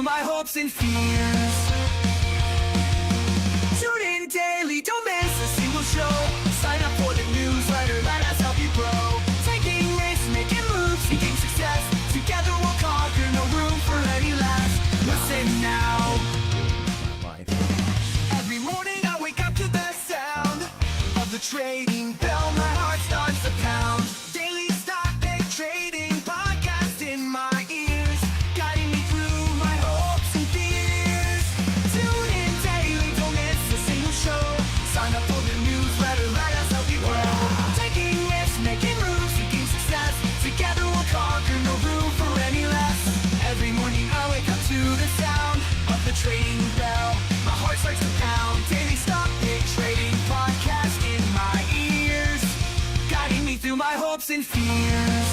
my hopes and fears. Tune in daily, don't miss a single show. Sign up for the newsletter, let us help you grow. Taking risks, making moves, seeking success. Together we'll conquer, no room for any less. Listen now. Every morning I wake up to the sound of the trading bell. My heart starts to pound. Daily stock pick trading podcast in my ears, guiding me through my hopes and fears. Tune in daily, don't miss a single show. Sign up for the newsletter, let us help you grow. Taking risks, making moves, seeking success. Together we'll conquer, no room for any less. Every morning I wake up to the sound of the trading bell. My heart starts to pound. Daily stock pick trading podcast in my ears, guiding me through my hopes and fears.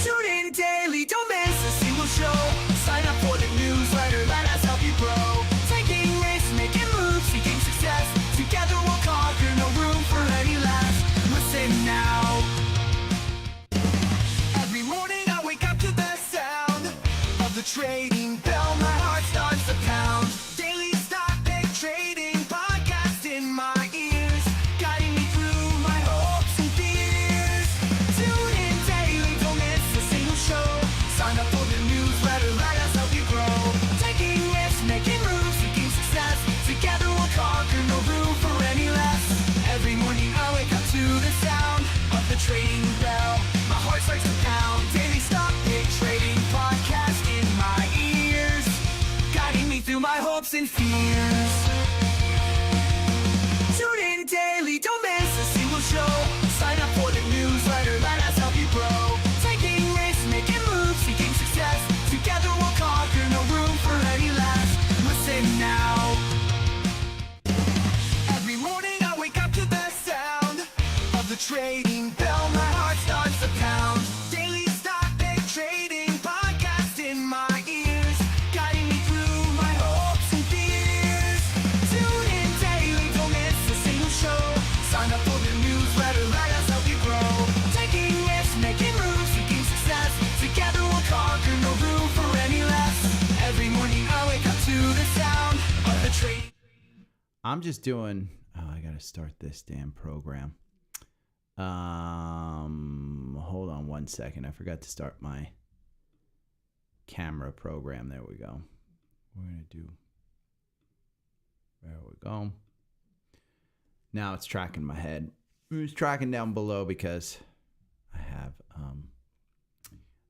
Tune in daily, don't miss a single show. Sign up for the newsletter, let us help you grow. Taking risks, making moves, seeking success. Together we'll conquer, no room for any less. Listen now. Every morning I wake up to the sound of the trading bell. My heart starts to pound. Daily stock pick trading podcast in my ears, guiding me through my hopes and fears. Tune in daily, don't miss a single show. Sign up for the newsletter, let us help you grow. Taking risks, making moves, seeking success. Together we'll conquer, no room for any less. Every morning I wake up to the sound of the trading bell. My heart starts to pound. Daily stock pick trading podcast in my ears, guiding me through my hopes and fears. Tune in daily, don't miss a single show. Sign up for the newsletter, let us help you grow. Taking risks, making moves, seeking success. Together we'll conquer, no room for any less. Listen now. Every morning I wake up to the sound of the trading bell. My heart starts to pound. Daily stock pick trading podcast in my ears, guiding me through my hopes and fears. Tune in daily, don't miss a single show. Sign up for the newsletter, let us help you grow. Taking risks, making moves, seeking success. Together we'll conquer, no room for any less. Every morning I wake up to the sound of the trading. I'm just doing. Oh, I gotta start this damn program. Hold on one second. I forgot to start my camera program. There we go. We're gonna do. There we go. Now it's tracking my head. It's tracking down below because I have.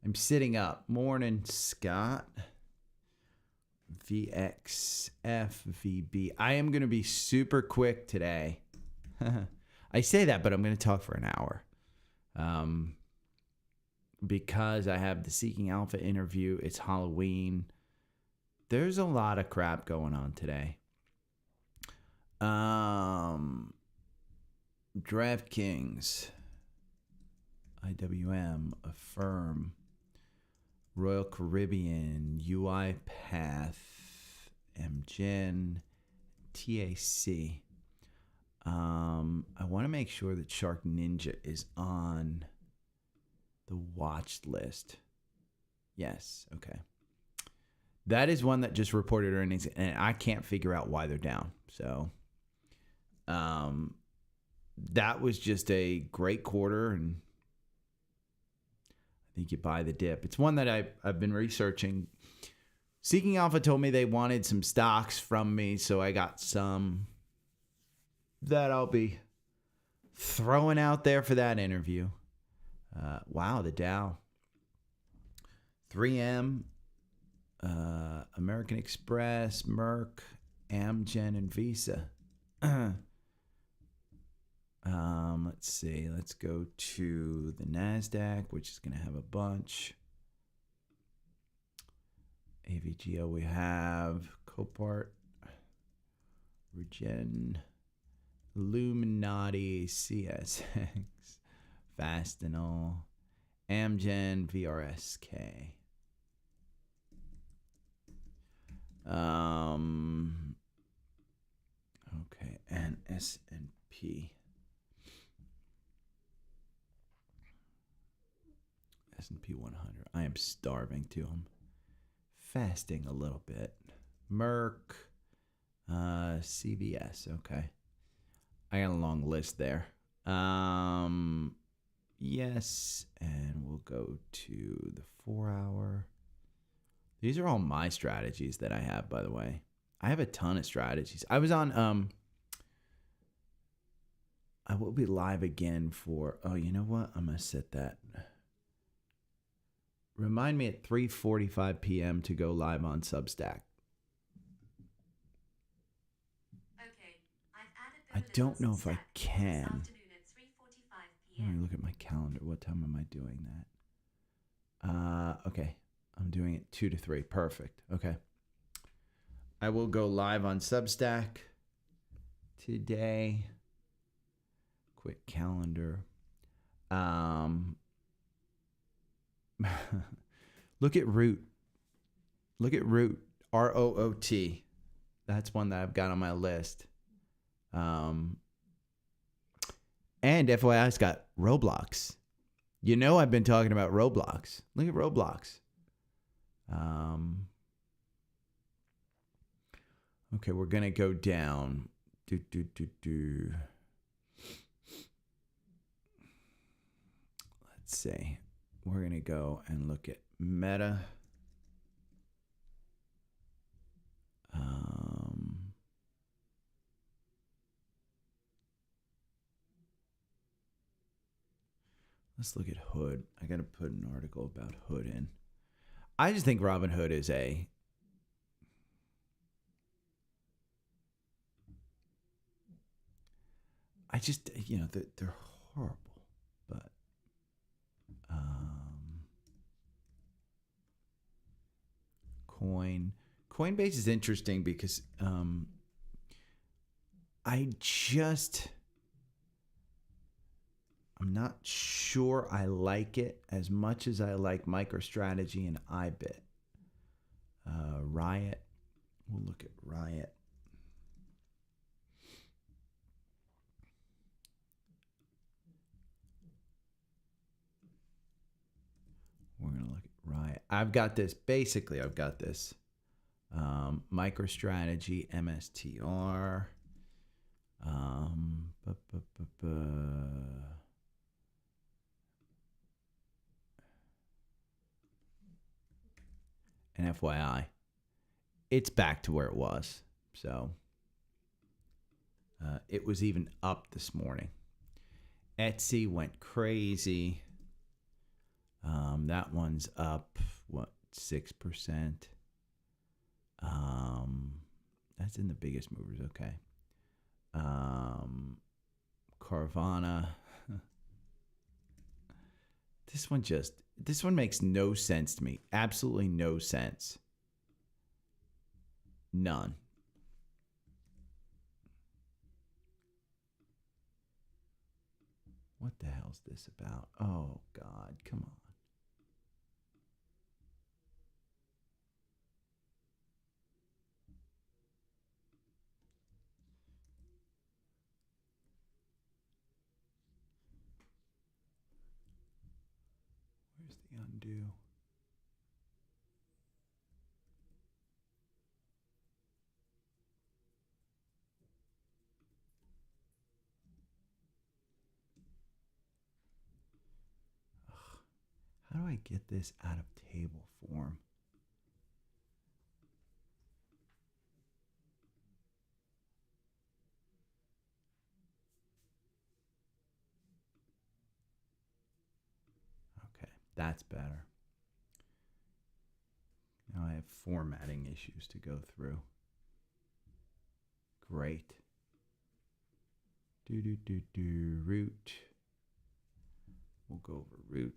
I'm sitting up. Morning, Scott. VXFVB. I am going to be super quick today. I say that, but I'm going to talk for an hour. Because I have the Seeking Alpha interview. It's Halloween. There's a lot of crap going on today. DraftKings, IWM, Affirm, Royal Caribbean, UiPath, AMZN, TAC. I want to make sure that Shark Ninja is on the watch list. Yes, okay. That is one that just reported earnings, and I can't figure out why they're down. So, that was just a great quarter, and I think you buy the dip. It's one that I've been researching. Seeking Alpha told me they wanted some stocks from me, so I got some that I'll be throwing out there for that interview. Wow, the Dow. 3M, American Express, Merck, AMZN, and Visa. Let's see. Let's go to the NASDAQ, which is going to have a bunch. AVGO we have. Copart, Regen, Illuminati, CSX, Fastenal, AMZN, VRSK. Okay, and S&P. S&P 100. I am starving to them. fasting a little bit. Merck, CVS. Okay. I got a long list there. Yes, and we'll go to the 4 hour. These are all my strategies that I have, by the way. I have a ton of strategies. I was on I will be live again for, oh, you know what? I'm going to set that. Remind me at 3:45 p.m. to go live on Substack. Okay, I've added I don't know if I can. Let me look at my calendar. What time am I doing that? Okay. I'm doing it 2 to 3. Perfect. Okay. I will go live on Substack today. Quick calendar. Look at Root. Look at Root. ROOT. That's one that I've got on my list. And FYI, it's got Roblox. You know I've been talking about Roblox. Look at Roblox. Okay, we're going to go down. Let's see. We're going to go and look at Meta. Let's look at Hood. I got to put an article about Hood in. I just think Robinhood is a... I just, you know, they're horrible. But... Coinbase is interesting because I'm not sure I like it as much as I like MicroStrategy and iBit. Riot. We'll look at Riot. We're going to look at Riot. I've got this. Basically, I've got this. MicroStrategy, MSTR. And FYI, it's back to where it was. So it was even up this morning. Etsy went crazy. That one's up, what, 6%? That's in the biggest movers, okay. Carvana. This one makes no sense to me. Absolutely no sense. None. What the hell's this about? Oh, God, come on. Where's the undo? Ugh. How do I get this out of table form? Okay, that's better. Now I have formatting issues to go through. Great. Root. We'll go over root.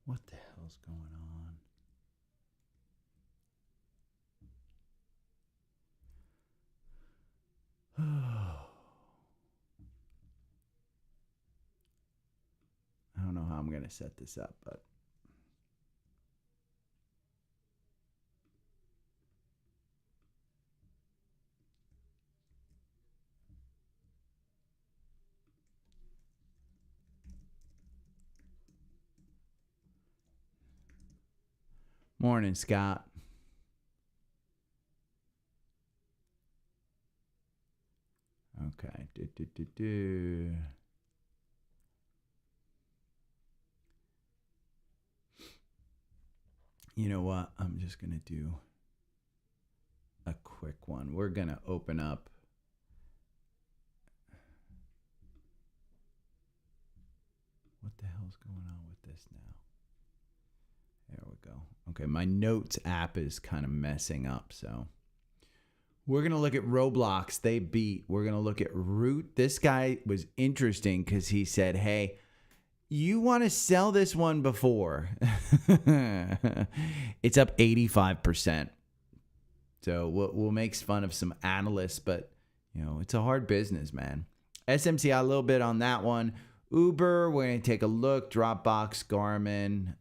What the hell's going on? going to set this up, but. Morning, Scott. Okay. You know what? I'm just going to do a quick one. We're going to open up. What the hell's going on with this now? There we go. Okay, my notes app is kind of messing up, so we're going to look at Roblox. They beat. We're going to look at Root. This guy was interesting because he said, hey, you want to sell this one before. It's up 85%. So we'll make fun of some analysts, but, you know, it's a hard business, man. SMCI, a little bit on that one. Uber, we're going to take a look. Dropbox, Garmin,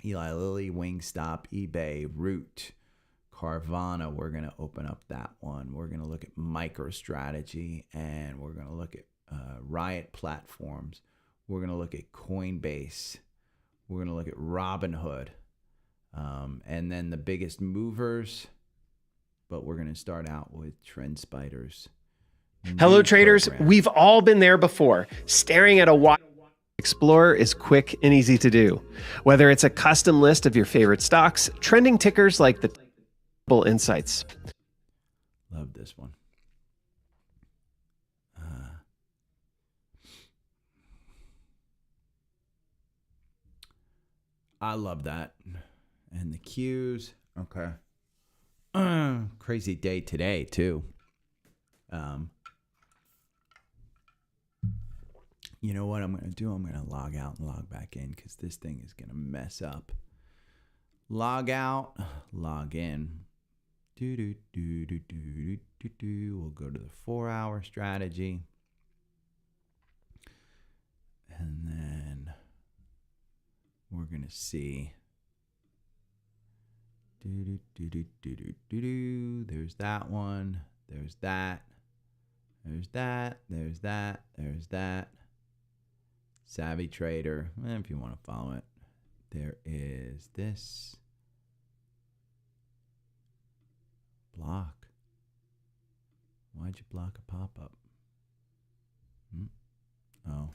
Eli Lilly, Wingstop, eBay, Root, Carvana. We're going to open up that one. We're going to look at MicroStrategy, and we're going to look at Riot Platforms. We're going to look at Coinbase. We're going to look at Robinhood. And then the biggest movers. But we're going to start out with Trendspider's. Hello, traders. We've all been there before. Staring at a wide Explorer is quick and easy to do. Whether it's a custom list of your favorite stocks, trending tickers like the Insights. Love this one. I love that. And the Qs. Okay. Crazy day today, too. You know what I'm going to do? I'm going to log out and log back in because this thing is going to mess up. Log out, log in. We'll go to the 4-hour strategy. And then we're going to see. There's that one. There's that. There's that. There's that. There's that. Savvy Trader, if you want to follow it. There is this. Block. Why'd you block a pop-up? Oh,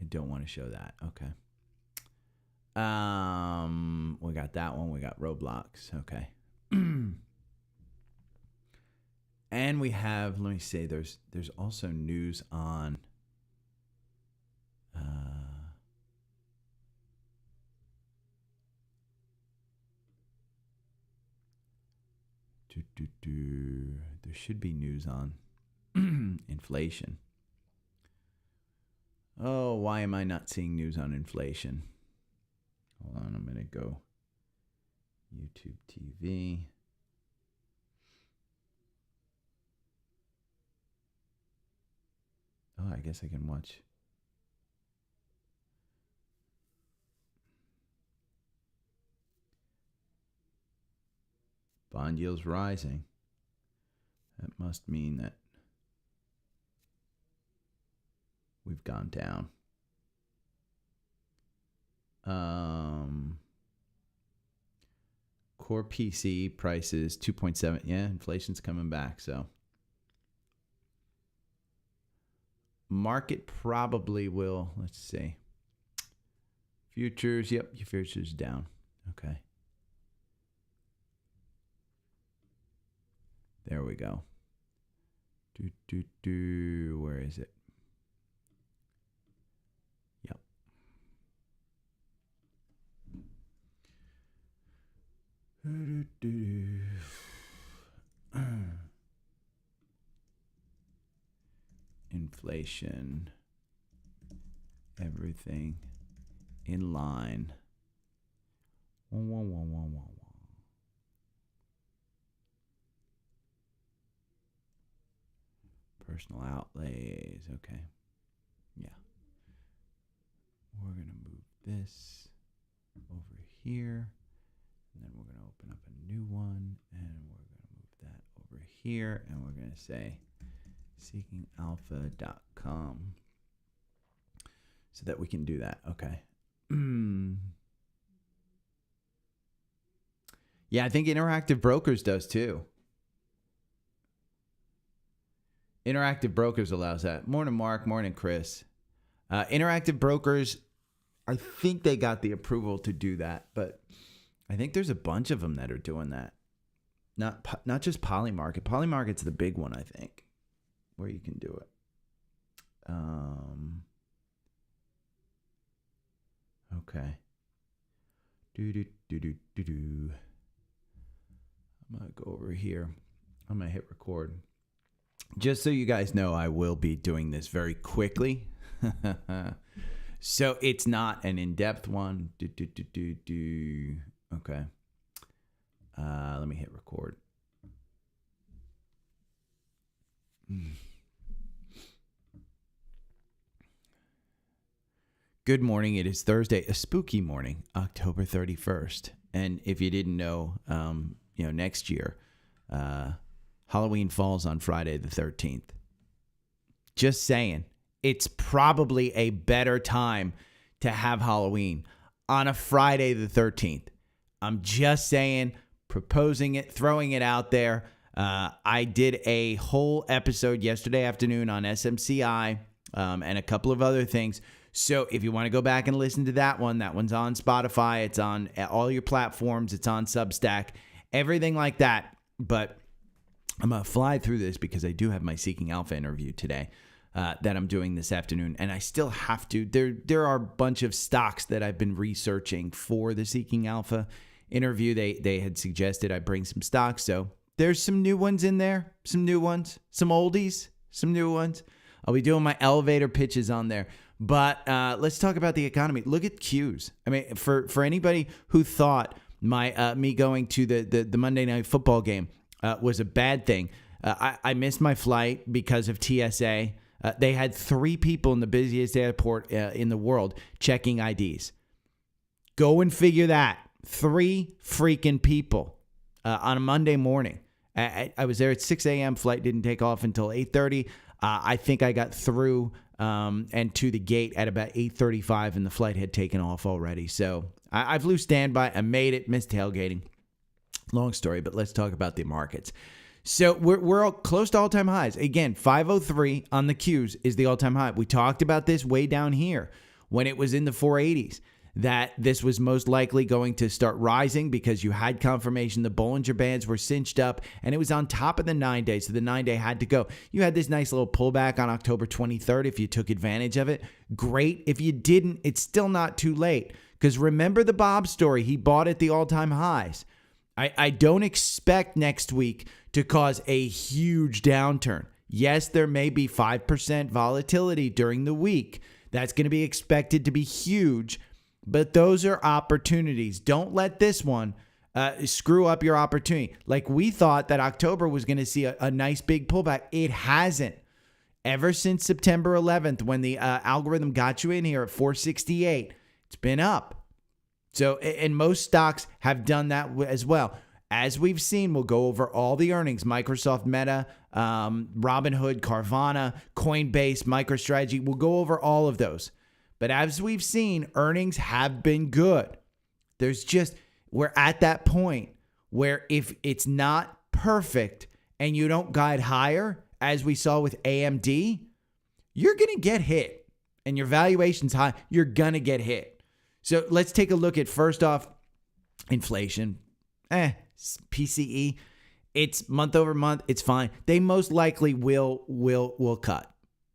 I don't want to show that. Okay. We got that one. We got Roblox. Okay. And we have, let me say, there's also news on there should be news on inflation. Oh, why am I not seeing news on inflation? Hold on, I'm going to go YouTube TV. Oh, I guess I can watch. Bond yields rising. That must mean that we've gone down. Core PC prices 2.7. Yeah, inflation's coming back. So market probably will. Let's see. Futures. Yep, your futures down. Okay. There we go. Where is it? Yep. Inflation. Everything in line. Personal outlays. Okay. Yeah. we're going to move this over here. And then we're going to open up a new one. And we're going to move that over here. And we're going to say seekingalpha.com so that we can do that. Okay. Yeah, I think Interactive Brokers does too. Interactive Brokers allows that. Morning, Mark. Morning, Chris. Interactive Brokers, I think they got the approval to do that, but I think there's a bunch of them that are doing that. Not just Polymarket. Polymarket's the big one, I think, where you can do it. Okay. I'm going to go over here. I'm going to hit record. Just so you guys know, I will be doing this very quickly. So it's not an in-depth one. Okay. Let me hit record. Good morning. It is Thursday, a spooky morning, October 31st. And if you didn't know, next year, Halloween falls on Friday the 13th. Just saying, it's probably a better time to have Halloween on a Friday the 13th. I'm just saying, proposing it, throwing it out there. I did a whole episode yesterday afternoon on SMCI and a couple of other things. So if you want to go back and listen to that one's on Spotify. It's on all your platforms. It's on Substack, everything like that. But I'm going to fly through this because I do have my Seeking Alpha interview today that I'm doing this afternoon. And I still have to. There are a bunch of stocks that I've been researching for the Seeking Alpha interview. They had suggested I bring some stocks. So there's some new ones in there, some new ones, some oldies, some new ones. I'll be doing my elevator pitches on there. But let's talk about the economy. Look at Qs. I mean, for anybody who thought me going to the Monday Night Football game was a bad thing, I missed my flight because of TSA. They had 3 people in the busiest airport in the world checking IDs. Go and figure that. 3 freaking people on a Monday morning. I was there at 6 a.m. Flight didn't take off until 8:30. I think I got through and to the gate at about 8:35, and the flight had taken off already. So I flew standby. I made it, missed tailgating. Long story, but let's talk about the markets. So we're close to all-time highs. Again, 503 on the Qs is the all-time high. We talked about this way down here when it was in the 480s, that this was most likely going to start rising because you had confirmation the Bollinger Bands were cinched up, and it was on top of the 9-day, so the 9-day had to go. You had this nice little pullback on October 23rd if you took advantage of it. Great. If you didn't, it's still not too late, because remember the Bob story. He bought at the all-time highs. I don't expect next week to cause a huge downturn. Yes, there may be 5% volatility during the week. That's going to be expected to be huge. But those are opportunities. Don't let this one screw up your opportunity. Like we thought that October was going to see a nice big pullback. It hasn't. Ever since September 11th, when the algorithm got you in here at 468, it's been up. So, and most stocks have done that as well. As we've seen, we'll go over all the earnings: Microsoft, Meta, Robinhood, Carvana, Coinbase, MicroStrategy. We'll go over all of those. But as we've seen, earnings have been good. We're at that point where if it's not perfect and you don't guide higher, as we saw with AMD, you're going to get hit. And your valuation's high, you're going to get hit. So let's take a look at, first off, inflation. PCE. It's month over month. It's fine. They most likely will cut.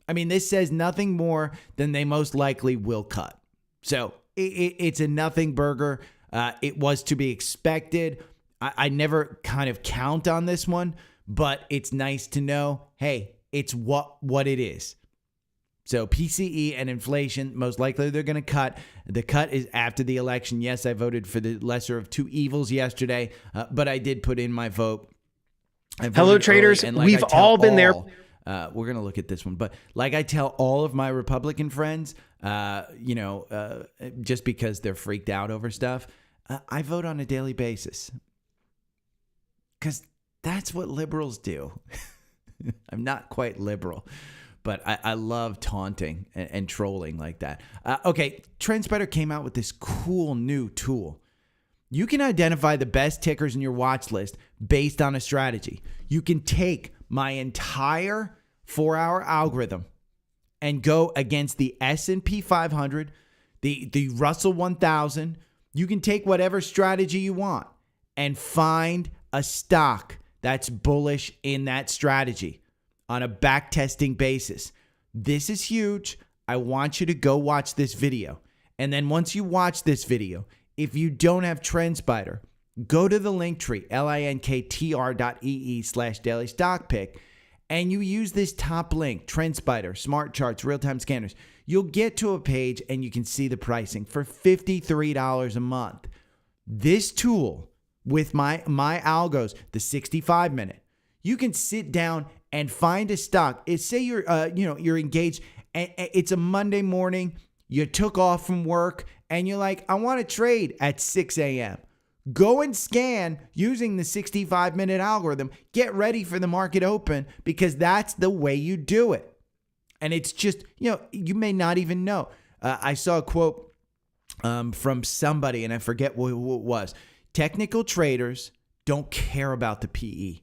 I mean, this says nothing more than they most likely will cut. So it's a nothing burger. It was to be expected. I never kind of count on this one, but it's nice to know, hey, it's what it is. So PCE and inflation, most likely they're going to cut. The cut is after the election. Yes, I voted for the lesser of two evils yesterday, but I did put in my vote. Hello, traders. We've all been there. We're going to look at this one. But like I tell all of my Republican friends, just because they're freaked out over stuff, I vote on a daily basis. Because that's what liberals do. I'm not quite liberal, but I love taunting and trolling like that. Okay, Trendspider came out with this cool new tool. You can identify the best tickers in your watch list based on a strategy. You can take my entire 4-hour algorithm and go against the S&P 500, the Russell 1000. You can take whatever strategy you want and find a stock that's bullish in that strategy on a backtesting basis. This is huge. I want you to go watch this video. And then once you watch this video, if you don't have Trendspider, go to the link tree, linktr.ee/daily stock pick, and you use this top link, Trendspider, Smart Charts, Real-Time Scanners. You'll get to a page and you can see the pricing for $53 a month. This tool with my algos, the 65-minute, you can sit down and find a stock. Say you're engaged and it's a Monday morning, you took off from work and you're like, I want to trade at 6 a.m. Go and scan using the 65-minute algorithm. Get ready for the market open because that's the way you do it. And it's just, you may not even know. I saw a quote from somebody, and I forget who it was. Technical traders don't care about the PE.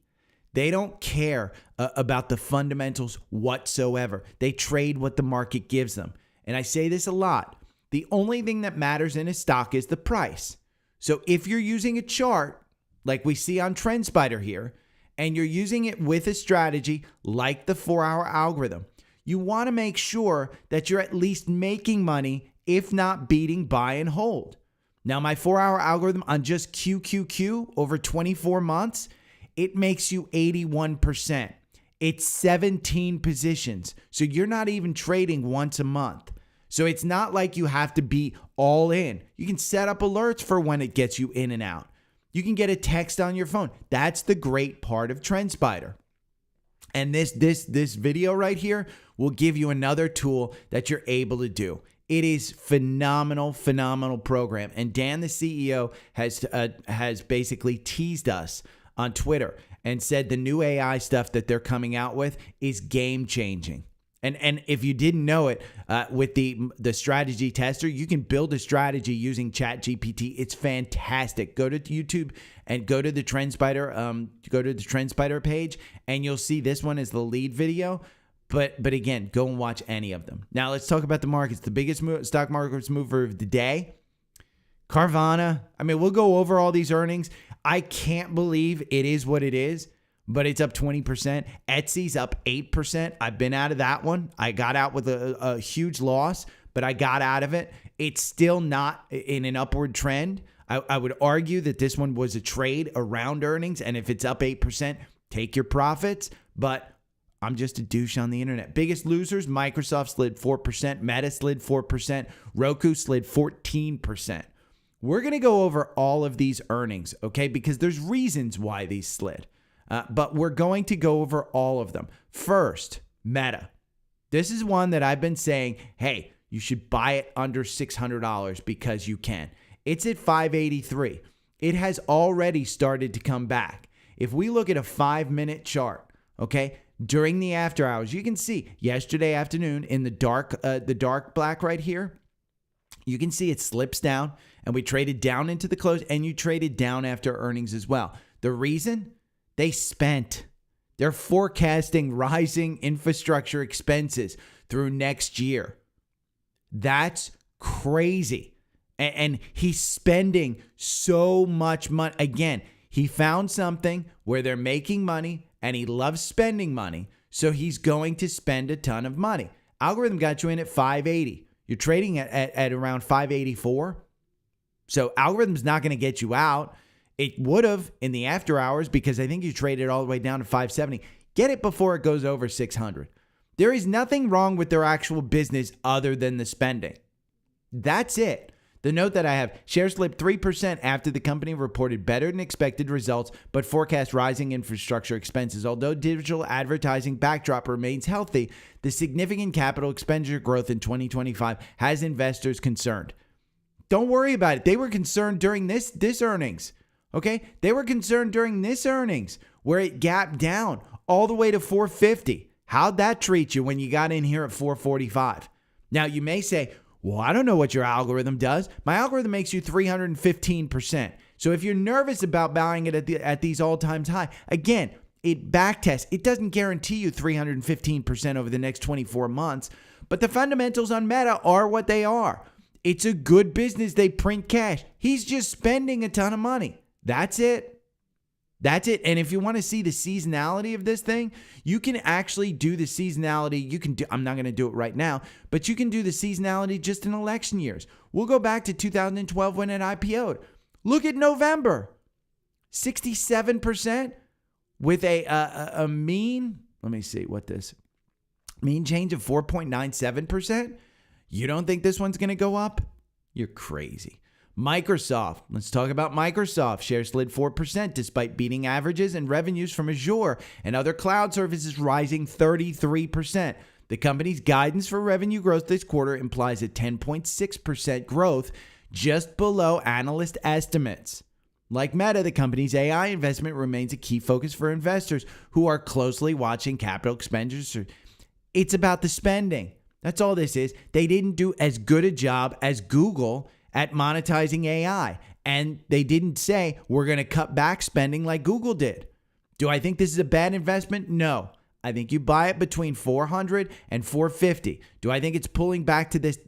They don't care about the fundamentals whatsoever. They trade what the market gives them. And I say this a lot. The only thing that matters in a stock is the price. So if you're using a chart like we see on Trendspider here, and you're using it with a strategy like the 4-hour algorithm, you want to make sure that you're at least making money, if not beating buy and hold. Now, my 4-hour algorithm on just QQQ over 24 months, it makes you 81%. It's 17 positions. So you're not even trading once a month. So it's not like you have to be all in. You can set up alerts for when it gets you in and out. You can get a text on your phone. That's the great part of Trendspider. And this video right here will give you another tool that you're able to do. It is phenomenal program. And Dan, the CEO, has basically teased us on Twitter and said the new AI stuff that they're coming out with is game changing. And if you didn't know it, with the strategy tester, you can build a strategy using ChatGPT. It's fantastic. Go to YouTube and go to the Trendspider page, and you'll see this one is the lead video. But again, go and watch any of them. Now let's talk about the markets. The biggest stock markets mover of the day, Carvana. I mean, we'll go over all these earnings. I can't believe it is what it is, but it's up 20%. Etsy's up 8%. I've been out of that one. I got out with a huge loss, but I got out of it. It's still not in an upward trend. I would argue that this one was a trade around earnings, and if it's up 8%, take your profits. But I'm just a douche on the internet. Biggest losers, Microsoft slid 4%, Meta slid 4%, Roku slid 14%. We're going to go over all of these earnings, okay? Because there's reasons why these slid. But we're going to go over all of them. First, Meta. This is one that I've been saying, hey, you should buy it under $600 because you can. It's at $583. It has already started to come back. If we look at a 5-minute chart, okay, during the after hours, you can see yesterday afternoon in the dark black right here, you can see it slips down, and we traded down into the close, and you traded down after earnings as well. The reason? They're forecasting rising infrastructure expenses through next year. That's crazy. And he's spending so much money. Again, he found something where they're making money and he loves spending money. So he's going to spend a ton of money. Algorithm got you in at 580. You're trading at around 584. So algorithm's not going to get you out. It would have in the after hours because I think you traded all the way down to 570. Get it before it goes over 600. There is nothing wrong with their actual business other than the spending. That's it. The note that I have, shares slipped 3% after the company reported better than expected results, but forecast rising infrastructure expenses. Although digital advertising backdrop remains healthy, the significant capital expenditure growth in 2025 has investors concerned. Don't worry about it. They were concerned during this earnings. Okay? They were concerned during this earnings where it gapped down all the way to 450. How'd that treat you when you got in here at 445? Now, you may say, well, I don't know what your algorithm does. My algorithm makes you 315%. So if you're nervous about buying it at these all-time high, again, it backtests. It doesn't guarantee you 315% over the next 24 months, but the fundamentals on Meta are what they are. It's a good business. They print cash. He's just spending a ton of money. That's it. That's it. And if you want to see the seasonality of this thing, you can actually do the seasonality. You can do, I'm not going to do it right now, but you can do the seasonality just in election years. We'll go back to 2012 when it IPO'd. Look at November. 67% with a mean, let me see what this, mean change of 4.97%. You don't think this one's going to go up? You're crazy. Microsoft. Let's talk about Microsoft. Shares slid 4% despite beating averages and revenues from Azure and other cloud services rising 33%. The company's guidance for revenue growth this quarter implies a 10.6% growth, just below analyst estimates. Like Meta, the company's AI investment remains a key focus for investors who are closely watching capital expenditures. It's about the spending. That's all this is. They didn't do as good a job as Google at monetizing AI. And they didn't say, we're going to cut back spending like Google did. Do I think this is a bad investment? No. I think you buy it between 400 and 450. Do I think it's pulling back to this?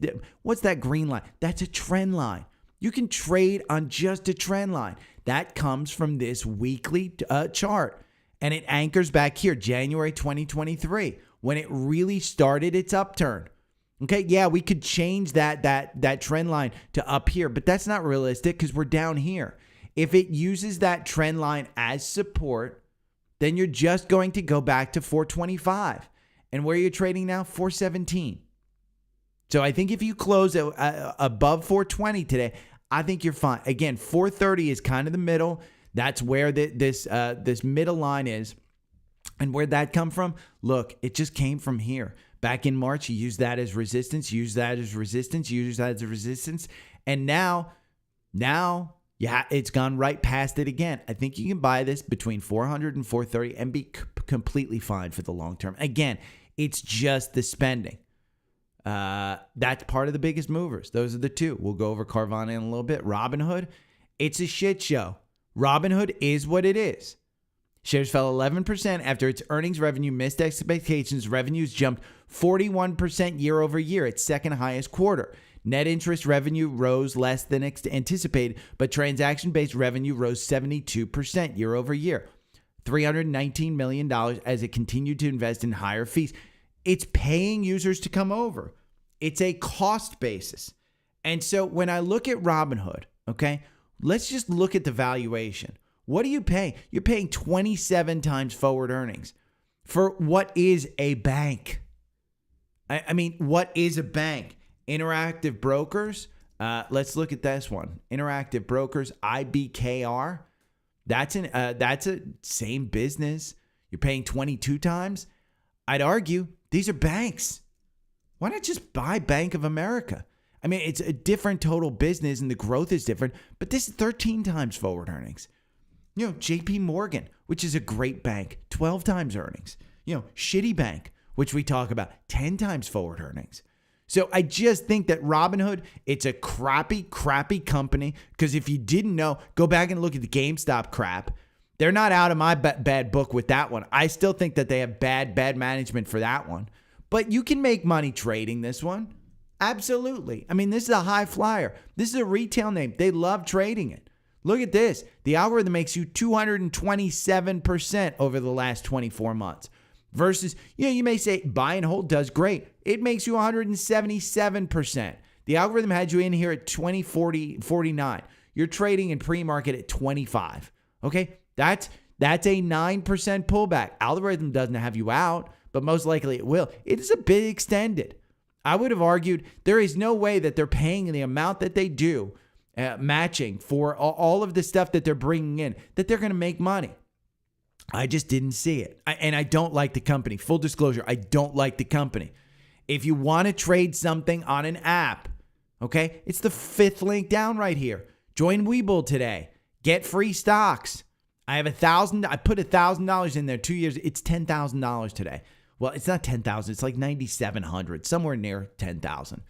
What's that green line? That's a trend line. You can trade on just a trend line. That comes from this weekly chart. And it anchors back here, January 2023, when it really started its upturn. Okay, yeah, we could change that trend line to up here, but that's not realistic because we're down here. If it uses that trend line as support, then you're just going to go back to 425. And where you're trading now, 417. So I think if you close above 420 today, I think you're fine. Again, 430 is kind of the middle. That's where this middle line is. And where'd that come from? Look, it just came from here. Back in March, you used that as resistance, used that as resistance, used that as resistance. And now, yeah, it's gone right past it again. I think you can buy this between 400 and 430 and be completely fine for the long term. Again, it's just the spending. That's part of the biggest movers. Those are the two. We'll go over Carvana in a little bit. Robinhood, it's a shit show. Robinhood is what it is. Shares fell 11% after its earnings revenue missed expectations. Revenues jumped 41% year over year, its second highest quarter. Net interest revenue rose less than anticipated, but transaction-based revenue rose 72% year over year. $319 million as it continued to invest in higher fees. It's paying users to come over. It's a cost basis. And so when I look at Robinhood, okay, let's just look at the valuation. What are you paying? You're paying 27 times forward earnings for what is a bank. I mean, what is a bank? Interactive Brokers. Let's look at this one. Interactive Brokers, IBKR. That's a same business. You're paying 22 times. I'd argue these are banks. Why not just buy Bank of America? I mean, it's a different total business and the growth is different, but this is 13 times forward earnings. You know, JP Morgan, which is a great bank, 12 times earnings. You know, Shitty Bank, which we talk about, 10 times forward earnings. So I just think that Robinhood, it's a crappy company. Because if you didn't know, go back and look at the GameStop crap. They're not out of my bad book with that one. I still think that they have bad management for that one. But you can make money trading this one. Absolutely. I mean, this is a high flyer. This is a retail name. They love trading it. Look at this. The algorithm makes you 227% over the last 24 months. Versus, you may say buy and hold does great. It makes you 177%. The algorithm had you in here at 49. You're trading in pre-market at 25. Okay? That's a 9% pullback. Algorithm doesn't have you out, but most likely it will. It is a bit extended. I would have argued there is no way that they're paying the amount that they do, matching for all of the stuff that they're bringing in, that they're going to make money. I just didn't see it. And I don't like the company. Full disclosure, I don't like the company. If you want to trade something on an app, okay, it's the 5th link down right here. Join Webull today. Get free stocks. I put $1,000 in there 2 years. It's $10,000 today. Well, it's not 10,000. It's like 9,700, somewhere near 10,000.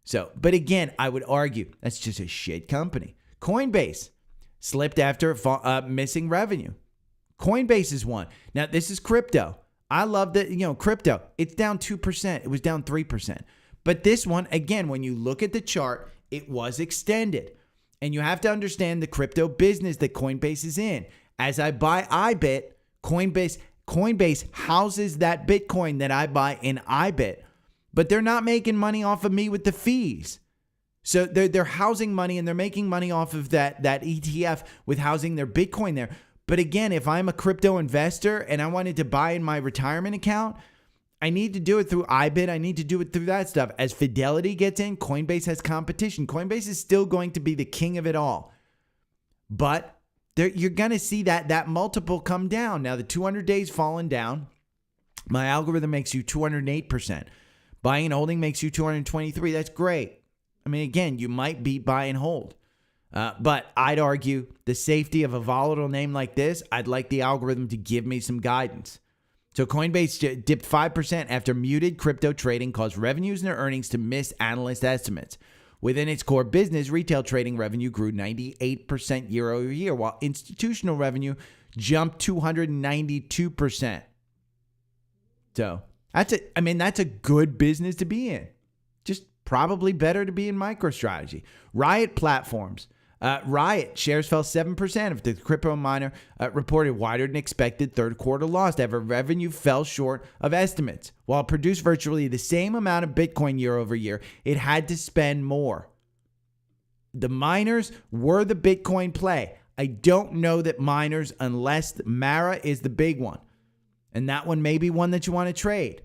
So, but again, I would argue that's just a shit company. Coinbase slipped after missing revenue. Coinbase is one. Now, this is crypto. I love that, crypto. It's down 2%. It was down 3%. But this one, again, when you look at the chart, it was extended. And you have to understand the crypto business that Coinbase is in. As I buy IBIT, Coinbase houses that Bitcoin that I buy in IBIT, but they're not making money off of me with the fees. So they're housing money and they're making money off of that ETF with housing their Bitcoin there. But again, if I'm a crypto investor and I wanted to buy in my retirement account, I need to do it through IBIT. I need to do it through that stuff. As Fidelity gets in, Coinbase has competition. Coinbase is still going to be the king of it all. But you're going to see that multiple come down. Now, the 200 days fallen down. My algorithm makes you 208%. Buying and holding makes you 223. That's great. I mean, again, you might beat buy and hold. But I'd argue the safety of a volatile name like this, I'd like the algorithm to give me some guidance. So Coinbase dipped 5% after muted crypto trading caused revenues and their earnings to miss analyst estimates. Within its core business, retail trading revenue grew 98% year over year, while institutional revenue jumped 292%. So that's a good business to be in. Just probably better to be in MicroStrategy. Riot Platforms. Riot shares fell 7% after the crypto miner reported wider than expected third quarter loss. Ever revenue fell short of estimates. While it produced virtually the same amount of Bitcoin year over year, it had to spend more. The miners were the Bitcoin play. I don't know that miners, unless Mara is the big one. And that one may be one that you want to trade.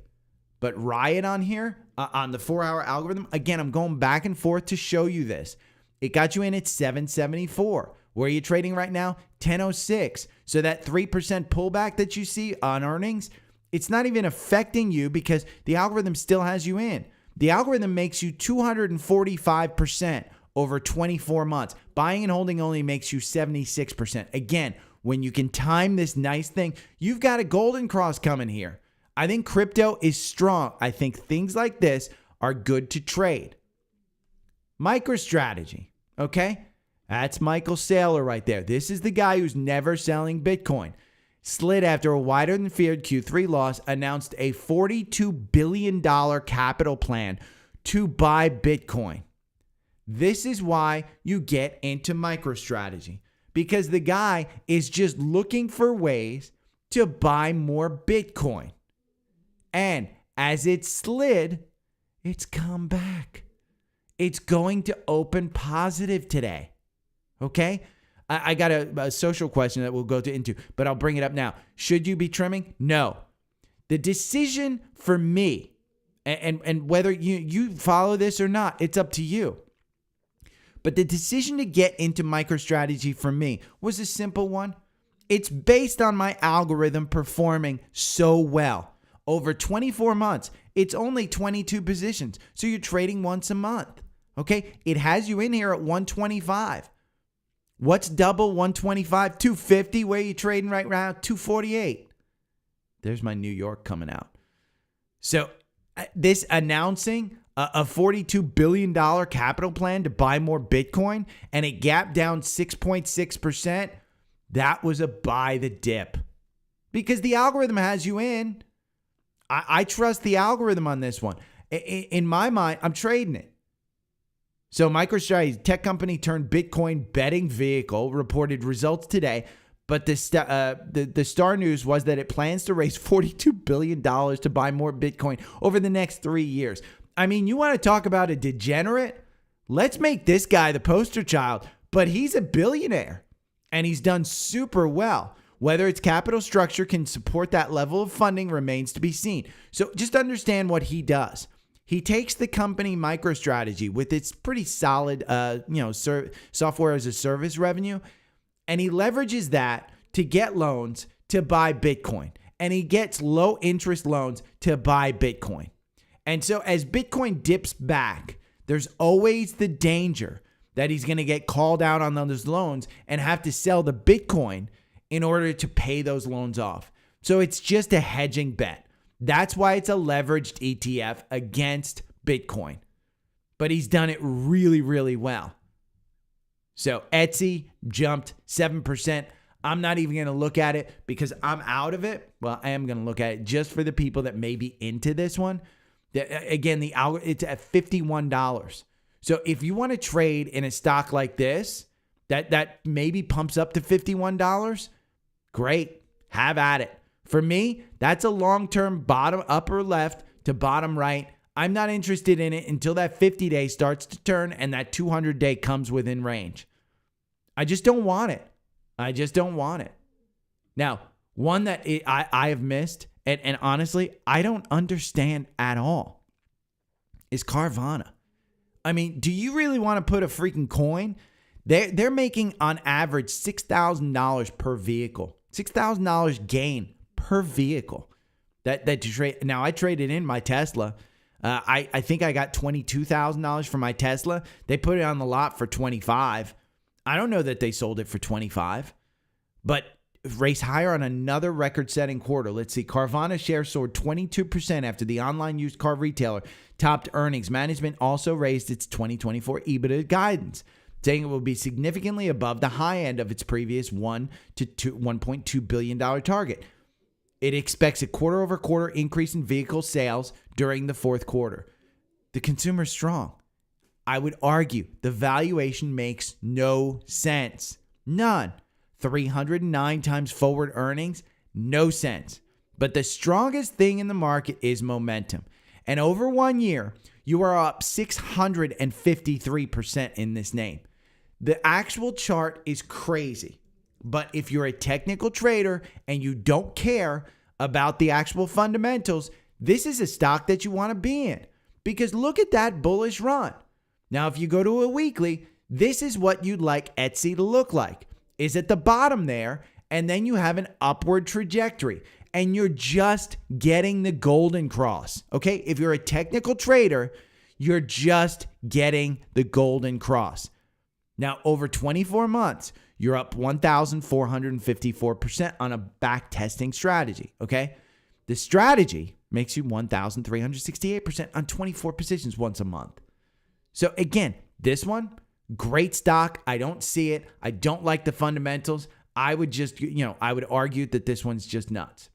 But Riot on here, on the 4-hour algorithm, again, I'm going back and forth to show you this. It got you in at 774. Where are you trading right now? 1006. So that 3% pullback that you see on earnings, it's not even affecting you because the algorithm still has you in. The algorithm makes you 245% over 24 months. Buying and holding only makes you 76%. Again, when you can time this nice thing, you've got a golden cross coming here. I think crypto is strong. I think things like this are good to trade. MicroStrategy, okay? That's Michael Saylor right there. This is the guy who's never selling Bitcoin. Slid after a wider than feared Q3 loss, announced a $42 billion capital plan to buy Bitcoin. This is why you get into MicroStrategy, because the guy is just looking for ways to buy more Bitcoin. And as it slid, it's come back. It's going to open positive today. Okay? I got a social question that we'll go into, but I'll bring it up now. Should you be trimming? No. The decision for me, and whether you follow this or not, it's up to you. But the decision to get into MicroStrategy for me was a simple one. It's based on my algorithm performing so well. Over 24 months, it's only 22 positions. So you're trading once a month. Okay? It has you in here at 125. What's double 125? 250. Where are you trading right now? 248. There's my New York coming out. So this announcing a $42 billion capital plan to buy more Bitcoin and it gapped down 6.6%, that was a buy the dip. Because the algorithm has you in. I trust the algorithm on this one. In my mind, I'm trading it. So MicroStrategy, tech company turned Bitcoin betting vehicle, reported results today. But the star news was that it plans to raise $42 billion to buy more Bitcoin over the next 3 years. I mean, you want to talk about a degenerate? Let's make this guy the poster child. But he's a billionaire, and he's done super well. Whether its capital structure can support that level of funding remains to be seen. So just understand what he does. He takes the company MicroStrategy with its pretty solid, software as a service revenue, and he leverages that to get loans to buy Bitcoin. And he gets low interest loans to buy Bitcoin. And so as Bitcoin dips back, there's always the danger that he's going to get called out on those loans and have to sell the Bitcoin in order to pay those loans off. So it's just a hedging bet. That's why it's a leveraged ETF against Bitcoin. But he's done it really, really well. So Etsy jumped 7%. I'm not even going to look at it because I'm out of it. Well, I am going to look at it just for the people that may be into this one. Again, it's at $51. So if you want to trade in a stock like this, that maybe pumps up to $51, great. Have at it. For me, that's a long-term bottom upper left to bottom right. I'm not interested in it until that 50-day starts to turn and that 200-day comes within range. I just don't want it. I just don't want it. Now, one that I have missed, and honestly, I don't understand at all, is Carvana. I mean, do you really want to put a freaking coin? They're making on average $6,000 per vehicle. $6,000 gain per vehicle that you trade. Now, I traded in my Tesla. I think I got $22,000 for my Tesla. They put it on the lot for $25,000. I don't know that they sold it for $25,000, but race higher on another record-setting quarter. Let's see. Carvana shares soared 22% after the online used car retailer topped earnings. Management also raised its 2024 EBITDA guidance, saying it will be significantly above the high end of its previous $1.2 billion target. It expects a quarter-over-quarter increase in vehicle sales during the fourth quarter. The consumer is strong. I would argue the valuation makes no sense. None. 309 times forward earnings, no sense. But the strongest thing in the market is momentum. And over 1 year, you are up 653% in this name. The actual chart is crazy. But if you're a technical trader and you don't care about the actual fundamentals, this is a stock that you want to be in. Because look at that bullish run. Now, if you go to a weekly, this is what you'd like Etsy to look like. Is at the bottom there, and then you have an upward trajectory, and you're just getting the golden cross. Okay? If you're a technical trader, you're just getting the golden cross. Now, over 24 months, you're up 1,454% on a back testing strategy. Okay? The strategy makes you 1,368% on 24 positions once a month. So again, this one, great stock. I don't see it. I don't like the fundamentals. I would just, I would argue that this one's just nuts.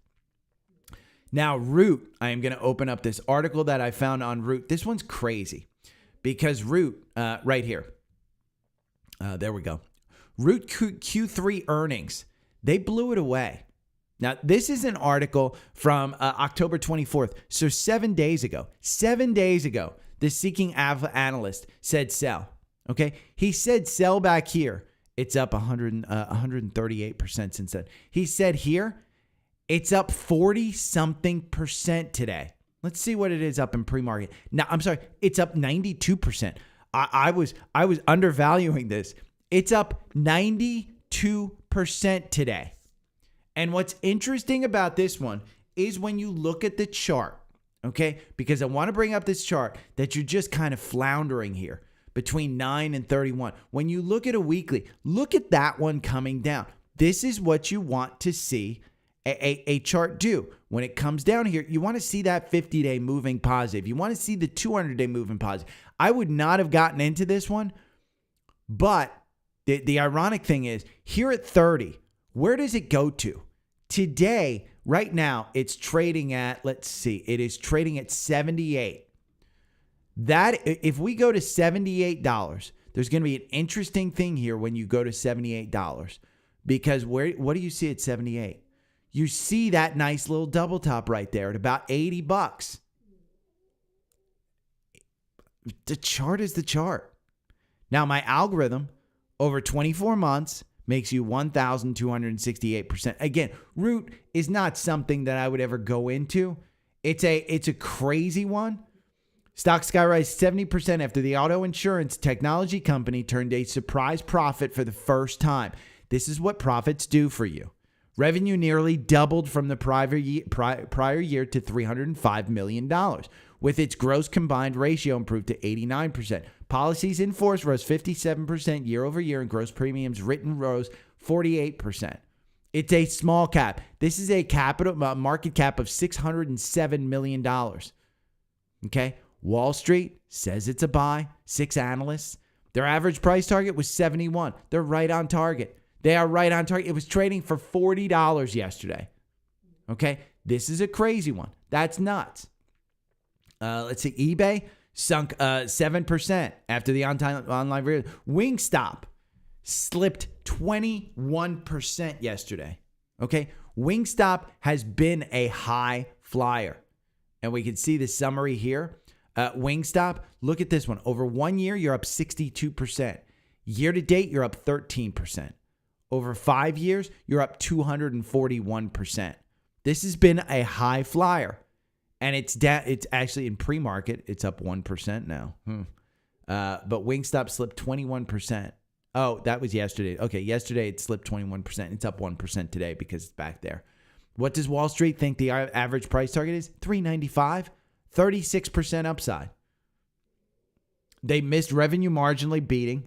Now, Root, I am going to open up this article that I found on Root. This one's crazy because Root, right here. There we go. Root Q3 earnings, they blew it away. Now, this is an article from October 24th. So 7 days ago, the Seeking Alpha analyst said sell. Okay. He said sell back here. It's up 138% since then. He said here, it's up 40-something% today. Let's see what it is up in pre-market. Now, I'm sorry, it's up 92%. I was undervaluing this. It's up 92% today. And what's interesting about this one is when you look at the chart, okay? Because I want to bring up this chart that you're just kind of floundering here between 9 and 31. When you look at a weekly, look at that one coming down. This is what you want to see a chart do. When it comes down here, you want to see that 50-day moving positive. You want to see the 200-day moving positive. I would not have gotten into this one, but the ironic thing is here at 30, where does it go to? Today, right now, it's trading at, let's see, it is trading at 78. That, if we go to $78, there's going to be an interesting thing here when you go to $78 because what do you see at 78? You see that nice little double top right there at about $80. The chart is the chart. Now, my algorithm over 24 months makes you 1,268%. Again, Root is not something that I would ever go into. It's a crazy one. Stock skyrise 70% after the auto insurance technology company turned a surprise profit for the first time. This is what profits do for you. Revenue nearly doubled from the prior year to $305 million, with its gross combined ratio improved to 89%. Policies in force rose 57% year over year, and gross premiums written rose 48%. It's a small cap. This is a market cap of $607 million. Okay? Wall Street says it's a buy. 6 analysts. Their average price target was 71. They're right on target. They are right on target. It was trading for $40 yesterday. Okay? This is a crazy one. That's nuts. Let's see. eBay sunk 7% after the online video. Wingstop slipped 21% yesterday. Okay? Wingstop has been a high flyer. And we can see the summary here. Wingstop, look at this one. Over 1 year, you're up 62%. Year to date, you're up 13%. Over 5 years, you're up 241%. This has been a high flyer. And it's actually in pre-market, it's up 1% now. But Wingstop slipped 21%. Oh, that was yesterday. Okay, yesterday it slipped 21%. It's up 1% today because it's back there. What does Wall Street think the average price target is? $395, 36% upside. They missed revenue marginally beating.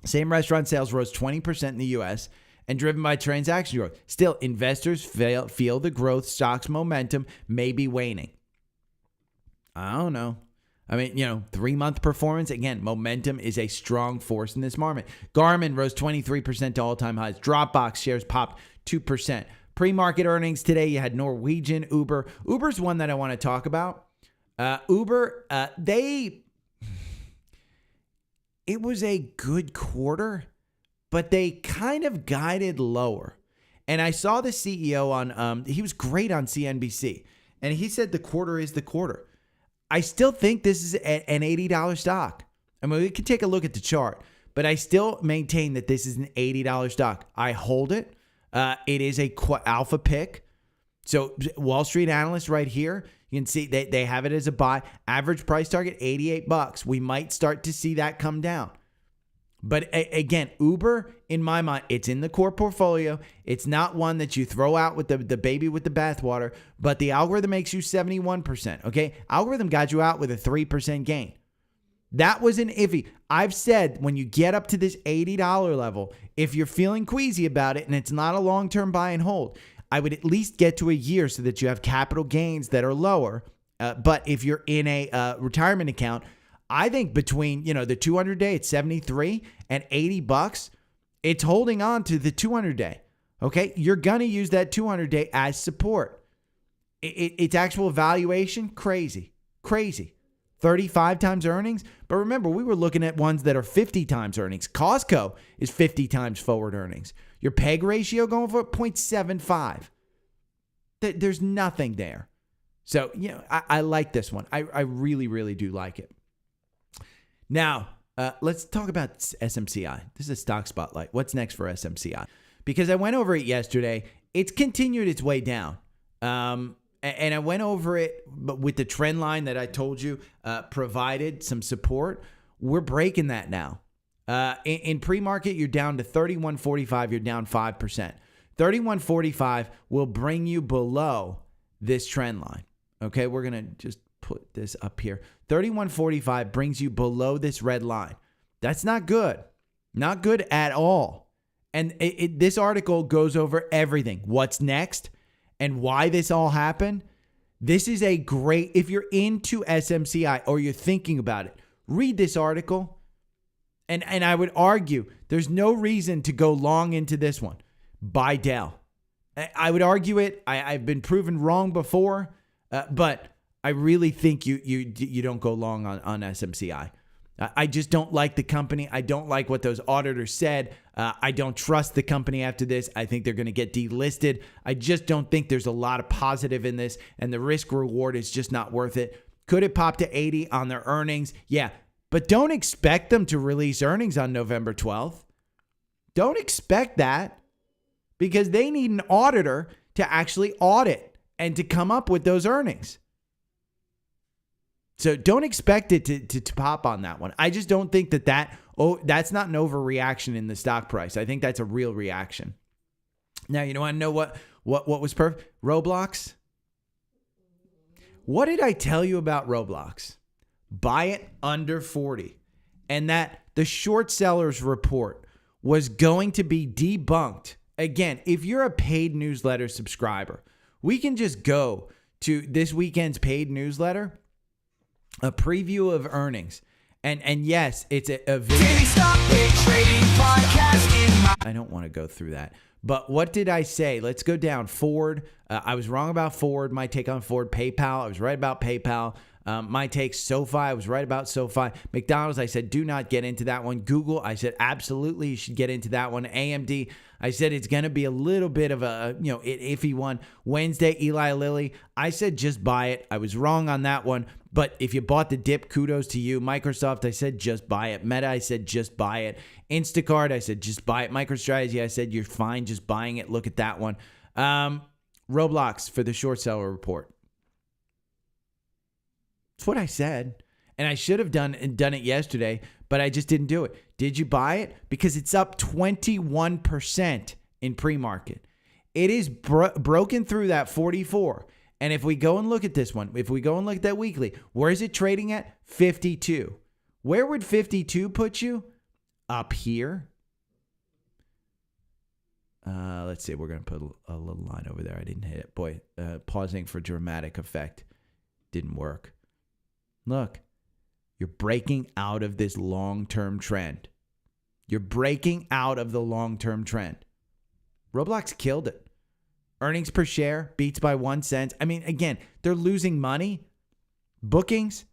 Same restaurant sales rose 20% in the U.S. and driven by transaction growth. Still, investors feel the growth stock's momentum may be waning. I don't know. I mean, 3-month performance. Again, momentum is a strong force in this market. Garmin rose 23% to all-time highs. Dropbox shares popped 2%. Pre-market earnings today, you had Norwegian, Uber. Uber's one that I want to talk about. Uber, it was a good quarter, but they kind of guided lower. And I saw the CEO on, he was great on CNBC, and he said the quarter is the quarter. I still think this is an $80 stock. I mean, we can take a look at the chart, but I still maintain that this is an $80 stock. I hold it. It is a alpha pick. So Wall Street analysts right here, you can see they have it as a buy. Average price target, $88. We might start to see that come down. But again, Uber, in my mind, it's in the core portfolio. It's not one that you throw out with the baby with the bathwater, but the algorithm makes you 71%. Okay? Algorithm got you out with a 3% gain. That was an iffy. I've said when you get up to this $80 level, if you're feeling queasy about it and it's not a long-term buy and hold, I would at least get to a year so that you have capital gains that are lower. But if you're in a retirement account, I think between, the 200-day at 73 and $80, it's holding on to the 200-day. Okay? You're going to use that 200-day as support. Its actual valuation, crazy. 35 times earnings. But remember, we were looking at ones that are 50 times earnings. Costco is 50 times forward earnings. Your PEG ratio going for 0.75. There's nothing there. So, I like this one. I really, really do like it. Now, let's talk about SMCI. This is a stock spotlight. What's next for SMCI? Because I went over it yesterday. It's continued its way down. And I went over it, but with the trend line that I told you provided some support. We're breaking that now. In pre-market, you're down to 31.45. You're down 5%. 31.45 will bring you below this trend line. Okay, we're going to just put this up here. 31.45 brings you below this red line. That's not good. Not good at all. And this article goes over everything. What's next and why this all happened. This is a great, if you're into SMCI or you're thinking about it, read this article. And I would argue there's no reason to go long into this one. Buy Dell. I would argue it. I've been proven wrong before, but I really think you don't go long on SMCI. I just don't like the company. I don't like what those auditors said. I don't trust the company after this. I think they're going to get delisted. I just don't think there's a lot of positive in this, and the risk reward is just not worth it. Could it pop to 80 on their earnings? Yeah, but don't expect them to release earnings on November 12th. Don't expect that because they need an auditor to actually audit and to come up with those earnings. So don't expect it to pop on that one. I just don't think that's not an overreaction in the stock price. I think that's a real reaction. Now, you want to know what was perfect? Roblox. What did I tell you about Roblox? Buy it under 40. And that the short sellers report was going to be debunked. Again, if you're a paid newsletter subscriber, we can just go to this weekend's paid newsletter, a preview of earnings. And yes, it's a video. Daily stock pick trading podcast in my I don't want to go through that. But what did I say? Let's go down. Ford. I was wrong about Ford. My take on Ford. PayPal. I was right about PayPal. My take, SOFI. I was right about SOFI. McDonald's, I said, do not get into that one. Google, I said, absolutely, you should get into that one. AMD, I said, it's going to be a little bit of a, iffy one. Wednesday, Eli Lilly, I said, just buy it. I was wrong on that one. But if you bought the dip, kudos to you. Microsoft, I said, just buy it. Meta, I said, just buy it. Instacart, I said, just buy it. MicroStrategy, I said, you're fine just buying it. Look at that one. Roblox for the short seller report. That's what I said. And I should have done it yesterday, but I just didn't do it. Did you buy it? Because it's up 21% in pre-market. It is broken through that 44. And if we go and look at this one, if we go and look at that weekly, where is it trading at? 52. Where would 52 put you? Up here. Let's see. We're going to put a little line over there. I didn't hit it. Boy, pausing for dramatic effect didn't work. Look, you're breaking out of this long-term trend. You're breaking out of the long-term trend. Roblox killed it. Earnings per share beats by 1 cent. I mean, again, they're losing money. Bookings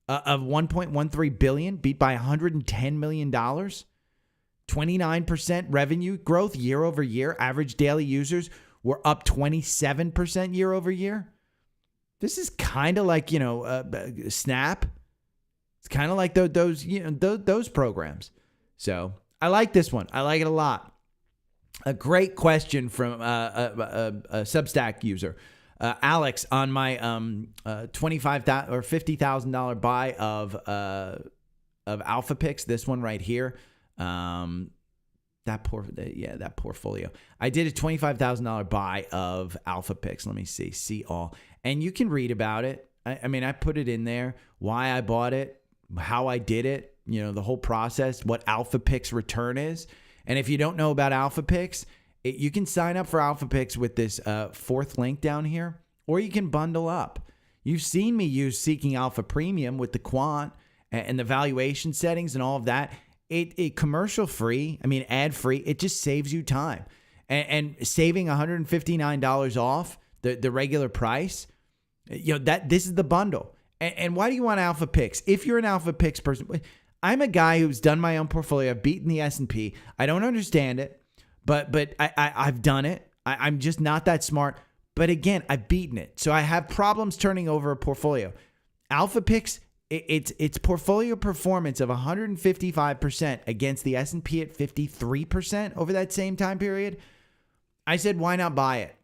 of 1.13 billion beat by $110 million. 29% revenue growth year over year. Average daily users were up 27% year over year. This is kind of like, Snap. It's kind of like those programs. So I like this one. I like it a lot. A great question from a Substack user, Alex, on my $25,000 or $50,000 buy of Alpha Picks. This one right here. That portfolio. I did a $25,000 buy of Alpha Picks. Let me see all. And you can read about it. I put it in there, why I bought it, how I did it, the whole process, what Alpha Picks return is. And if you don't know about Alpha Picks, you can sign up for Alpha Picks with this fourth link down here, or you can bundle up. You've seen me use Seeking Alpha Premium with the quant and the valuation settings and all of that. It commercial free, ad free. It just saves you time. And saving $159 off the regular price, this is the bundle. And why do you want Alpha Picks? If you're an Alpha Picks person, I'm a guy who's done my own portfolio. I've beaten the S&P. I don't understand it, but I've done it. I'm just not that smart. But again, I've beaten it. So I have problems turning over a portfolio. Alpha Picks, it's portfolio performance of 155% against the S&P at 53% over that same time period. I said, why not buy it?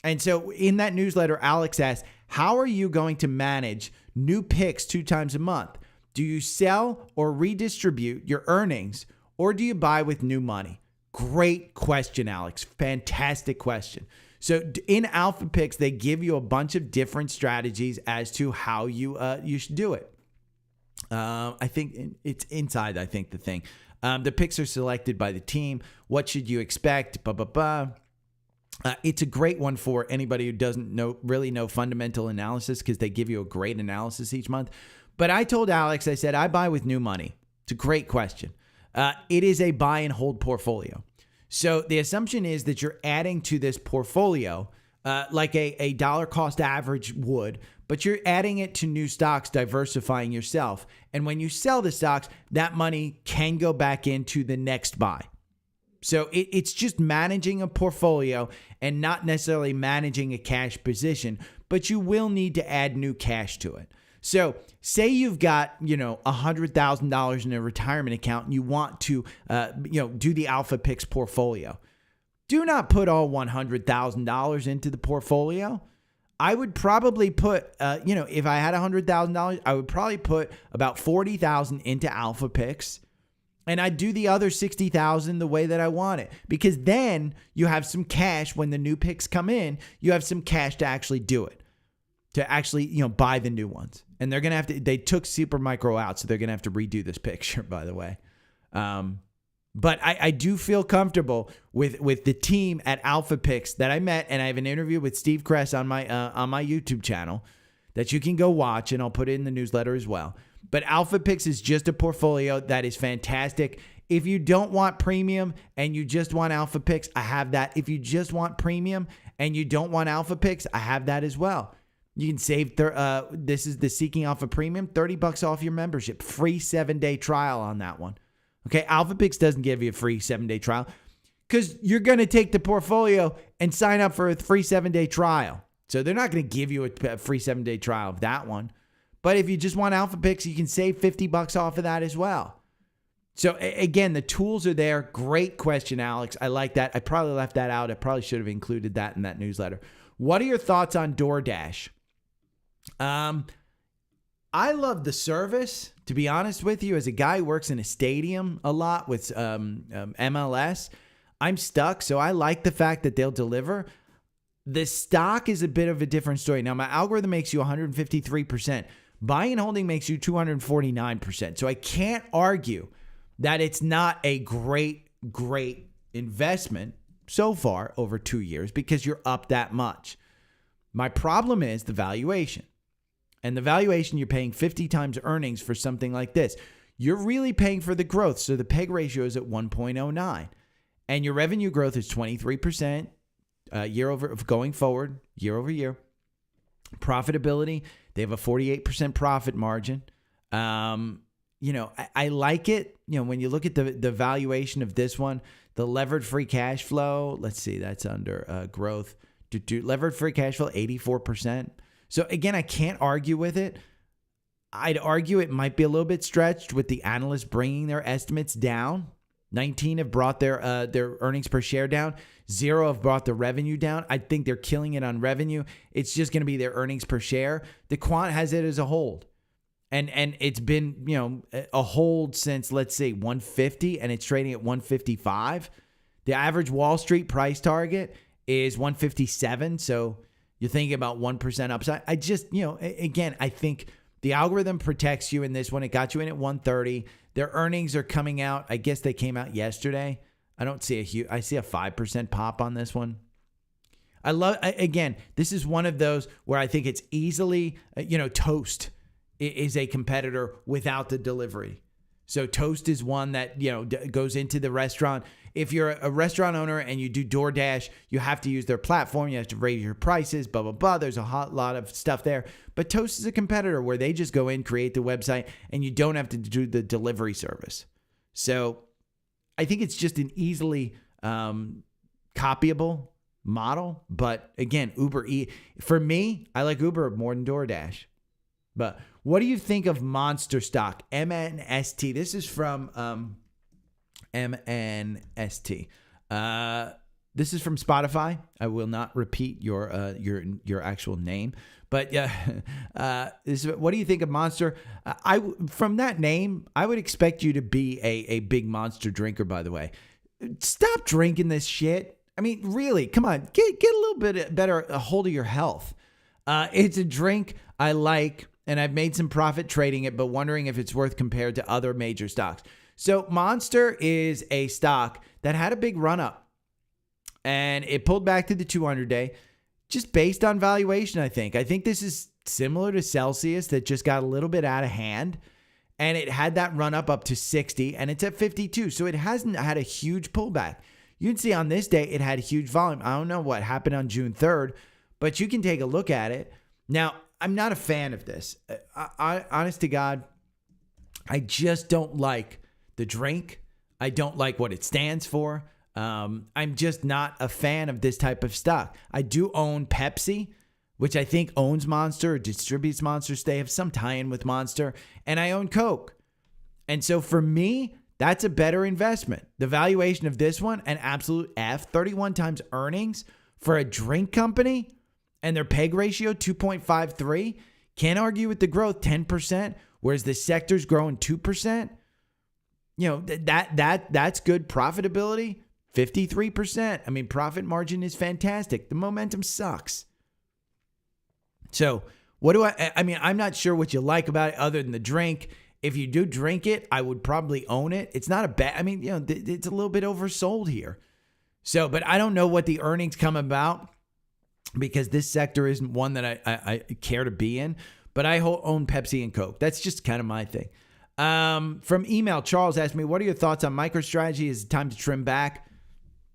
And so in that newsletter, Alex asked, how are you going to manage new picks 2 times a month? Do you sell or redistribute your earnings, or do you buy with new money? Great question, Alex. Fantastic question. So in Alpha Picks, they give you a bunch of different strategies as to how you should do it. I think it's inside, the thing. The picks are selected by the team. What should you expect? It's a great one for anybody who doesn't really know fundamental analysis, because they give you a great analysis each month. But I told Alex, I said, I buy with new money. It's a great question. It is a buy and hold portfolio. So the assumption is that you're adding to this portfolio like a dollar cost average would, but you're adding it to new stocks, diversifying yourself. And when you sell the stocks, that money can go back into the next buy. So it's just managing a portfolio and not necessarily managing a cash position, but you will need to add new cash to it. So say you've got, $100,000 in a retirement account and you want to, do the Alpha Picks portfolio. Do not put all $100,000 into the portfolio. I would probably put, if I had $100,000, I would probably put about 40,000 into Alpha Picks, and I'd do the other 60,000 the way that I want it, because then you have some cash when the new picks come in. You have some cash to actually do it, to actually buy the new ones. And they're gonna have to. They took Super Micro out, so they're gonna have to redo this picture, by the way. But I do feel comfortable with the team at Alpha Picks that I met, and I have an interview with Steve Kress on my YouTube channel that you can go watch, and I'll put it in the newsletter as well. But Alpha Picks is just a portfolio that is fantastic. If you don't want premium and you just want Alpha Picks, I have that. If you just want premium and you don't want Alpha Picks, I have that as well. You can save, this is the Seeking Alpha Premium, $30 off your membership. Free 7-day trial on that one. Okay, Alpha Picks doesn't give you a free 7-day trial because you're going to take the portfolio and sign up for a free 7-day trial. So they're not going to give you a free 7-day trial of that one. But if you just want Alpha Picks, you can save $50 off of that as well. So again, the tools are there. Great question, Alex. I like that. I probably left that out. I probably should have included that in that newsletter. What are your thoughts on DoorDash? I love the service, to be honest with you. As a guy who works in a stadium a lot with MLS, I'm stuck. So I like the fact that they'll deliver. The stock is a bit of a different story. Now, my algorithm makes you 153%. Buying and holding makes you 249%. So I can't argue that it's not a great investment so far over 2 years because you're up that much. My problem is the valuation. And the valuation, you're paying 50 times earnings for something like this. You're really paying for the growth. So the PEG ratio is at 1.09. And your revenue growth is 23% going forward, year over year. Profitability, they have a 48% profit margin. I like it. When you look at the valuation of this one, the levered free cash flow, let's see, that's under growth. Levered free cash flow, 84%. So again, I can't argue with it. I'd argue it might be a little bit stretched with the analysts bringing their estimates down. 19 have brought their earnings per share down. 0 have brought the revenue down. I think they're killing it on revenue. It's just going to be their earnings per share. The quant has it as a hold. And it's been, a hold since, let's say, 150, and it's trading at 155. The average Wall Street price target is 157. So you're thinking about 1% upside. I just, again, I think the algorithm protects you in this one. It got you in at 130. Their earnings are coming out. I guess they came out yesterday. I don't see I see a 5% pop on this one. Again, this is one of those where I think it's easily, Toast is a competitor without the delivery. So Toast is one that, goes into the restaurant. If you're a restaurant owner and you do DoorDash, you have to use their platform. You have to raise your prices, blah, blah, blah. There's a lot of stuff there. But Toast is a competitor where they just go in, create the website, and you don't have to do the delivery service. So I think it's just an easily copyable model. But again, for me, I like Uber more than DoorDash. But what do you think of Monster stock? MNST. This is from MNST. This is from Spotfiy. I will not repeat your actual name. But what do you think of Monster? From that name, I would expect you to be a big Monster drinker, by the way. Stop drinking this shit. I mean, really, come on. Get a little bit better a hold of your health. It's a drink I like, and I've made some profit trading it, but wondering if it's worth compared to other major stocks. So Monster is a stock that had a big run up, and it pulled back to the 200-day just based on valuation, I think. I think this is similar to Celsius that just got a little bit out of hand, and it had that run up to 60, and it's at 52. So it hasn't had a huge pullback. You can see on this day, it had huge volume. I don't know what happened on June 3rd, but you can take a look at it. Now, I'm not a fan of this. Honest to God, I just don't like the drink. I don't like what it stands for. I'm just not a fan of this type of stock. I do own Pepsi, which I think owns Monster or distributes Monster. They have some tie-in with Monster. And I own Coke. And so for me, that's a better investment. The valuation of this one, an absolute F, 31 times earnings for a drink company. and their PEG ratio 2.53. Can't argue with the growth, 10%, whereas the sector's growing 2%. You know, that's good profitability, 53%. I mean, profit margin is fantastic. The momentum sucks. So what do I mean, I'm not sure what you like about it other than the drink. If you do drink it, I would probably own it. It's not a bad, I mean, you know, it's a little bit oversold here. So, but I don't know what the earnings come about, because this sector isn't one that I care to be in, but I own Pepsi and Coke. That's just kind of my thing. From email, Charles asked me, what are your thoughts on MicroStrategy? Is it time to trim back?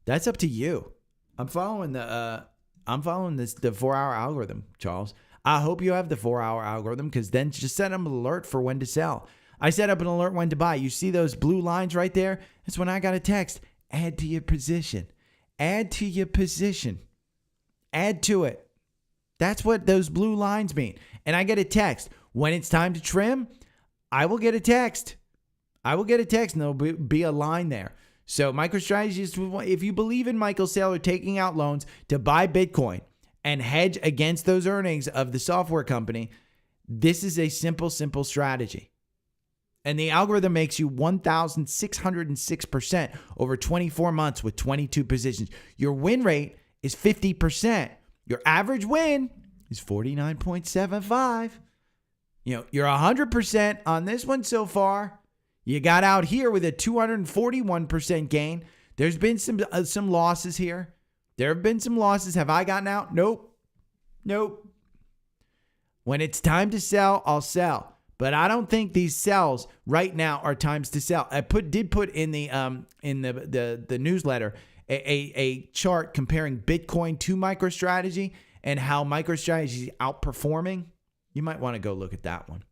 That's up to you. I'm following the 4-hour algorithm, Charles. I hope you have the 4-hour algorithm, because then just set up an alert for when to sell. I set up an alert when to buy. You see those blue lines right there? That's when I got a text. Add to your position. Add to your position. Add to it. That's what those blue lines mean. And I get a text. When it's time to trim, I will get a text. And there'll be a line there. So MicroStrategy is, if you believe in Michael Saylor taking out loans to buy Bitcoin and hedge against those earnings of the software company, this is a simple strategy. And the algorithm makes you 1,606% over 24 months with 22 positions. Your win rate is 50%. Your average win is 49.75. You know, you're 100% on this one so far. You got out here with a 241% gain. There's been some losses here. There have been some losses. Have I gotten out? Nope. When it's time to sell, I'll sell. But I don't think these sells right now are times to sell. I did put in the newsletter a chart comparing Bitcoin to MicroStrategy and how MicroStrategy is outperforming. You might want to go look at that one.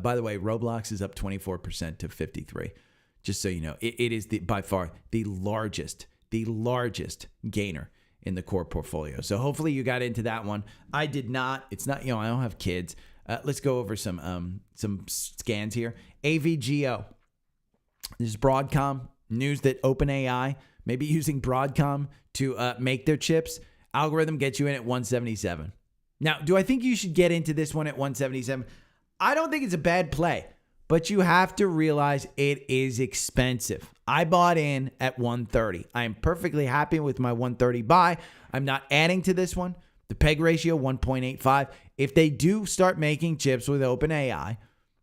By the way, Roblox is up 24% to 53. Just so you know, it is by far the largest gainer in the core portfolio. So hopefully you got into that one. I did not. It's not, you know, I don't have kids. Let's go over some scans here. AVGO. This is Broadcom. News that OpenAI may be using Broadcom to make their chips. Algorithm gets you in at 177. Now, do I think you should get into this one at 177? I don't think it's a bad play, but you have to realize it is expensive. I bought in at 130. I am perfectly happy with my 130 buy. I'm not adding to this one. The PEG ratio, 1.85. If they do start making chips with OpenAI,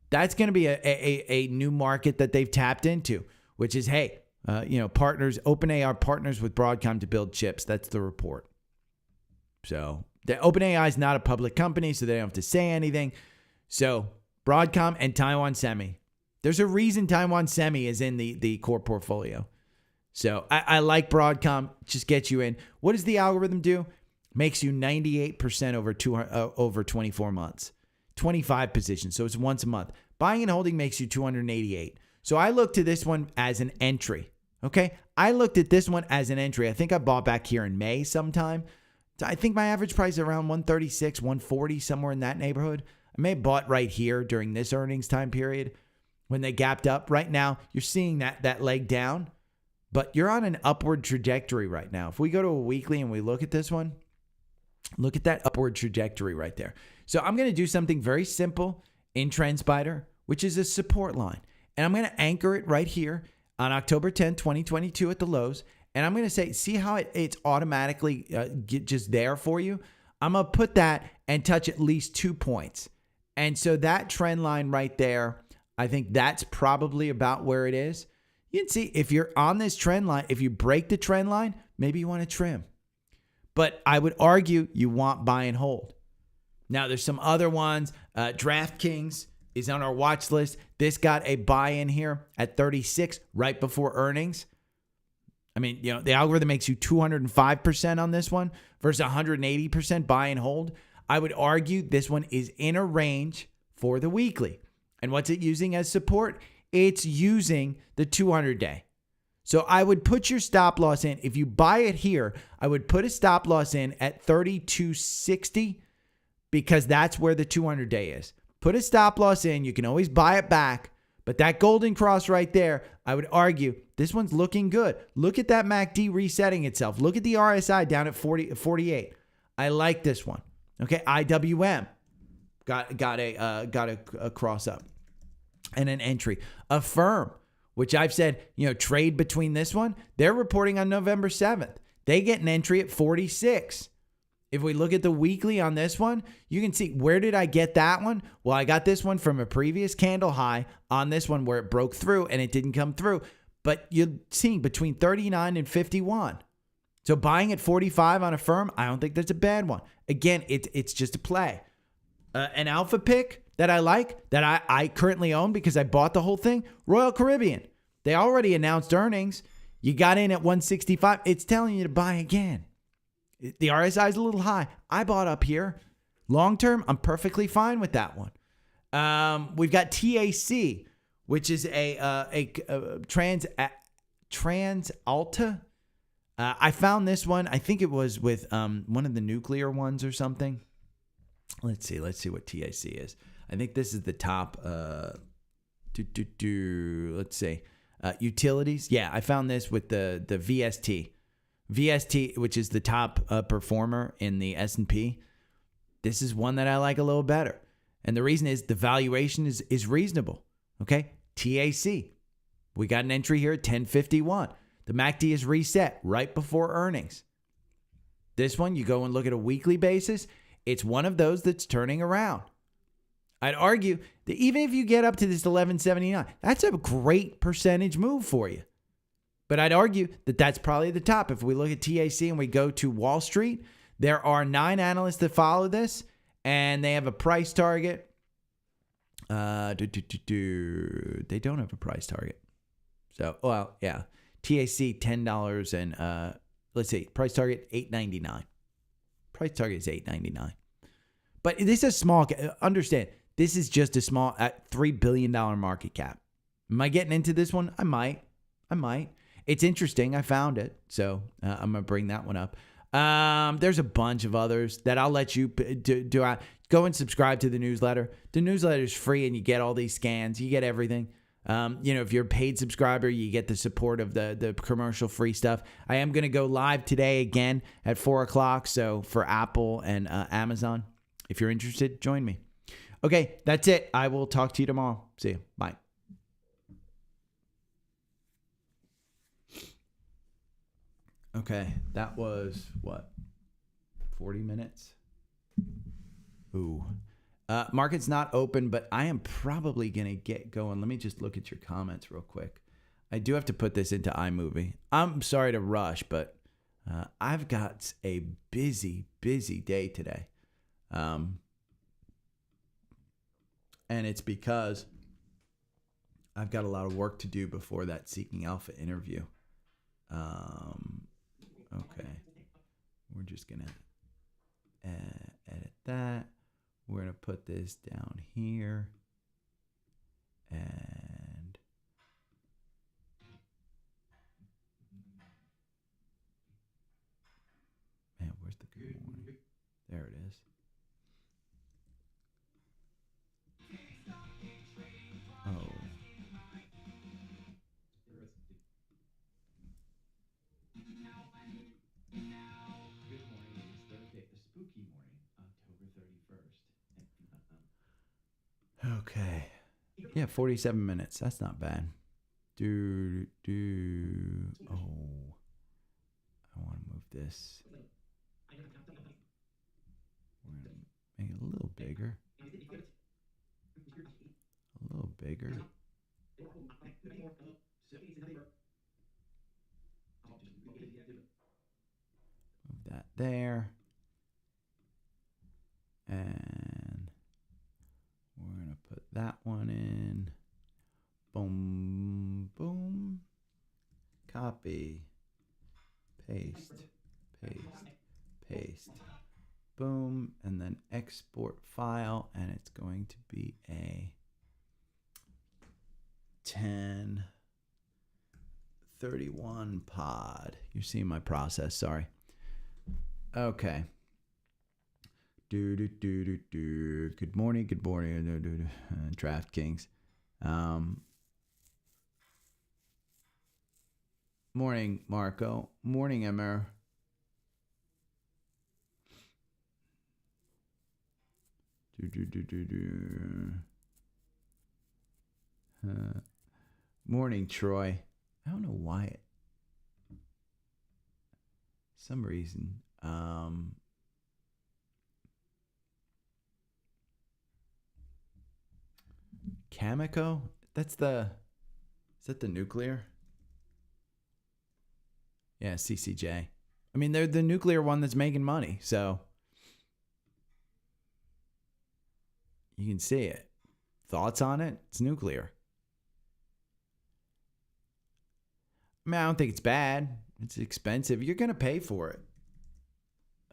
that's going to be a new market that they've tapped into, which is, hey, partners, OpenAI partners with Broadcom to build chips. That's the report. So the OpenAI is not a public company, so they don't have to say anything. So Broadcom and Taiwan Semi. There's a reason Taiwan Semi is in the core portfolio. So I like Broadcom. Just get you in. What does the algorithm do? Makes you 98% over 24 months. 25 positions. So it's once a month. Buying and holding makes you 288. So I looked to this one as an entry. Okay? I looked at this one as an entry. I think I bought back here in May sometime. I think my average price is around 136, 140, somewhere in that neighborhood. I may have bought right here during this earnings time period when they gapped up. Right now, you're seeing that leg down, but you're on an upward trajectory right now. If we go to a weekly and we look at this one, look at that upward trajectory right there. So I'm going to do something very simple in Trendspider, which is a support line. And I'm going to anchor it right here on October 10, 2022 at the lows. And I'm going to say, see how it's automatically just there for you? I'm going to put that and touch at least 2 points. And so that trend line right there, I think that's probably about where it is. You can see if you're on this trend line, if you break the trend line, maybe you want to trim. But I would argue you want buy and hold. Now, there's some other ones. DraftKings is on our watch list. This got a buy in here at 36 right before earnings. I mean, the algorithm makes you 205% on this one versus 180% buy and hold. I would argue this one is in a range for the weekly. And what's it using as support? It's using the 200-day. So I would put your stop loss in. If you buy it here, I would put a stop loss in at 32.60 because that's where the 200-day is. Put a stop loss in. You can always buy it back. But that golden cross right there, I would argue this one's looking good. Look at that MACD resetting itself. Look at the RSI down at 48. I like this one. Okay, IWM got a cross up and an entry. Affirm, which I've said, trade between this one. They're reporting on November 7th. They get an entry at 46. If we look at the weekly on this one, you can see, where did I get that one? Well, I got this one from a previous candle high on this one where it broke through and it didn't come through. But you're seeing between 39 and 51. So buying at 45 on Affirm, I don't think that's a bad one. Again, it's just a play. An alpha pick that I like, that I currently own because I bought the whole thing, Royal Caribbean. They already announced earnings. You got in at 165. It's telling you to buy again. The RSI is a little high. I bought up here. Long term, I'm perfectly fine with that one. We've got TAC, which is a Trans Alta. I found this one. I think it was with one of the nuclear ones or something. Let's see what TAC is. I think this is the top. Let's see. Utilities. Yeah, I found this with the VST. VST, which is the top performer in the S&P. This is one that I like a little better. And the reason is the valuation is reasonable. Okay? TAC. We got an entry here at 1051. The MACD is reset right before earnings. This one, you go and look at a weekly basis. It's one of those that's turning around. I'd argue that even if you get up to this 1179, that's a great percentage move for you. But I'd argue that that's probably the top. If we look at TAC and we go to Wall Street, there are 9 analysts that follow this, and they have a price target. They don't have a price target. So, well, yeah. TAC, $10, and let's see, price target, $8.99. Price target is $8.99. But this is small. Understand, this is just a small, at $3 billion market cap. Am I getting into this one? I might. It's interesting. I found it. So I'm going to bring that one up. There's a bunch of others that I'll let you do. Go and subscribe to the newsletter. The newsletter is free and you get all these scans. You get everything. If you're a paid subscriber, you get the support of the commercial free stuff. I am going to go live today again at 4 o'clock. So for Apple and Amazon, if you're interested, join me. Okay, that's it. I will talk to you tomorrow. See you. Bye. Okay, that was what? 40 minutes? Ooh. Market's not open, but I am probably going to get going. Let me just look at your comments real quick. I do have to put this into iMovie. I'm sorry to rush, but I've got a busy day today. And it's because I've got a lot of work to do before that Seeking Alpha interview. Okay. We're just going to edit that. We're going to put this down here. And man, where's the good morning? There it is. Oh. Good morning. It is Thursday, a spooky morning, October 31st. Okay. Yeah, 47 minutes. That's not bad. Oh, I want to move this. We're going to make it a little bigger. A little bigger. Move that there. And we're going to put that one in. Boom, boom. Copy. Paste. Boom. And then export file. And it's going to be a 1031 pod. You're seeing my process. Sorry. Okay. Good morning. DraftKings. Morning, Marco. Morning, Emmer. Morning, Troy. I don't know why. Some reason. Cameco? Is that the nuclear? Yeah, CCJ. I mean, they're the nuclear one that's making money, so you can see it. Thoughts on it? It's nuclear. I mean, I don't think it's bad. It's expensive. You're going to pay for it.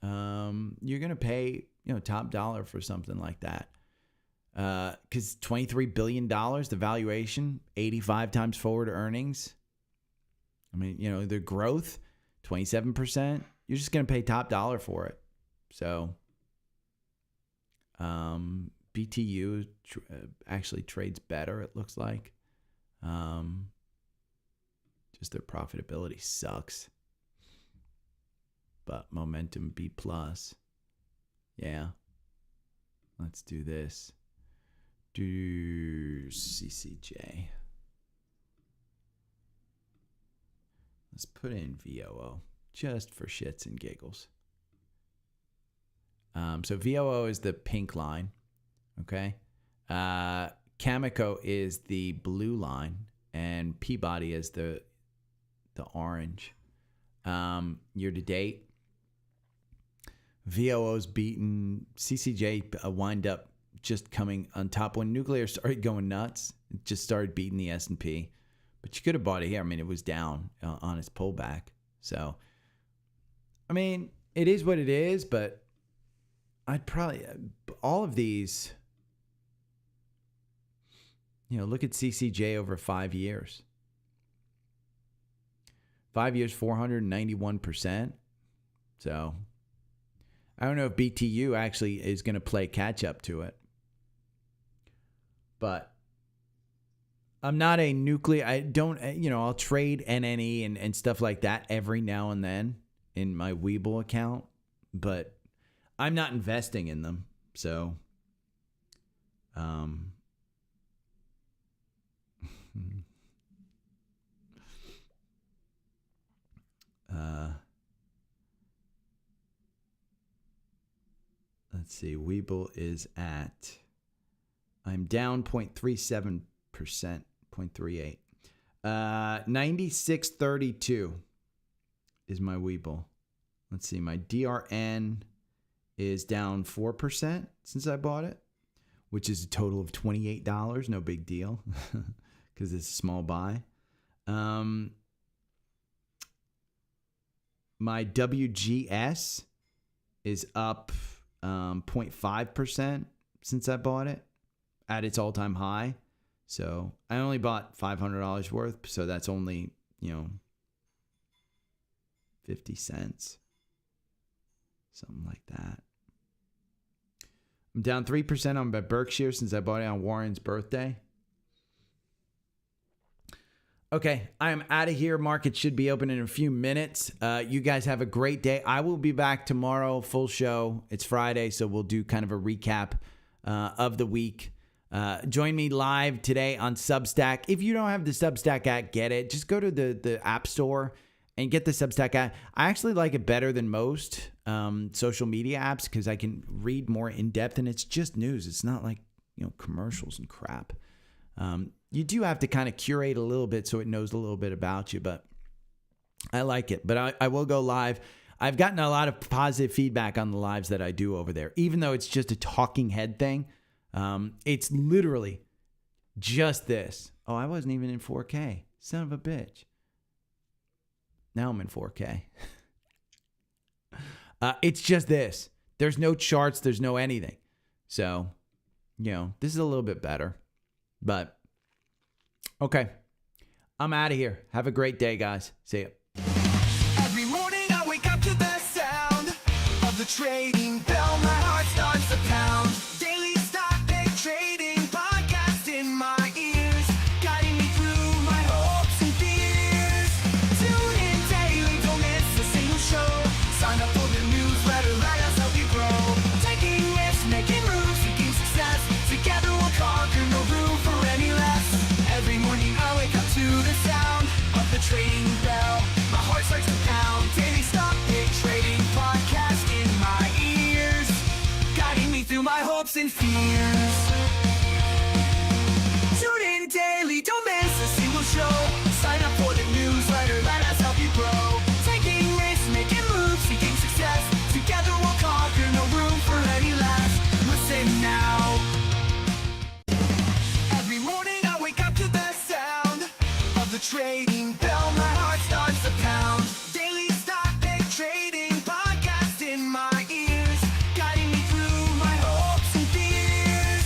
You're going to pay, top dollar for something like that. Because $23 billion, the valuation, 85 times forward earnings. I mean, their growth, 27%. You're just going to pay top dollar for it. So, BTU actually trades better, it looks like. Just their profitability sucks. But momentum B+. Yeah. Let's do this. Do CCJ. Let's put in VOO just for shits and giggles. So VOO is the pink line. Okay. Cameco is the blue line, and Peabody is the orange. Year to date, VOO's beaten CCJ. Wind up just coming on top when nuclear started going nuts. It just started beating the S&P, but you could have bought it here. I mean, it was down on its pullback. So, I mean, it is what it is. But I'd probably all of these. Look at CCJ over 5 years. 5 years, 491%. So, I don't know if BTU actually is going to play catch up to it. But I'm not a nuclear. I don't, I'll trade NNE and stuff like that every now and then in my Webull account. But I'm not investing in them. So, let's see. Webull is at, I'm down 0.37%, 0.38. 96.32 is my Webull. Let's see. My DRN is down 4% since I bought it, which is a total of $28. No big deal because it's a small buy. My WGS is up 0.5% since I bought it at its all-time high. So I only bought $500 worth, so that's only, 50 cents. Something like that. I'm down 3% on my Berkshire since I bought it on Warren's birthday. Okay, I am out of here. Market should be open in a few minutes. You guys have a great day. I will be back tomorrow, full show. It's Friday, so we'll do kind of a recap of the week. Join me live today on Substack. If you don't have the Substack app, get it. Just go to the App Store and get the Substack app. I actually like it better than most social media apps because I can read more in depth, and it's just news. It's not like commercials and crap. You do have to kind of curate a little bit so it knows a little bit about you, but I like it. But I will go live. I've gotten a lot of positive feedback on the lives that I do over there, even though it's just a talking head thing. It's literally just this. Oh, I wasn't even in 4K. Son of a bitch. Now I'm in 4K. It's just this. There's no charts. There's no anything. So, this is a little bit better. But, okay. I'm out of here. Have a great day, guys. See ya. Every morning I wake up to the sound of the trading bell. My heart starts to pound. Daily stock pick trading podcast in my ears, guiding me through my hopes and fears. Tune in daily, don't miss a single show. Sign up for the newsletter, let us help you grow. Taking risks, making moves, seeking success. hopes and fears. Tune in daily, don't miss a single show. Sign up for the newsletter, let us help you grow. Taking risks, making moves, seeking success. Together we'll conquer, no room for any less. Listen now. Every morning I wake up to the sound of the trading bell. My heart starts to pound. Daily stock pick trading podcast in my ears, guiding me through my hopes and fears.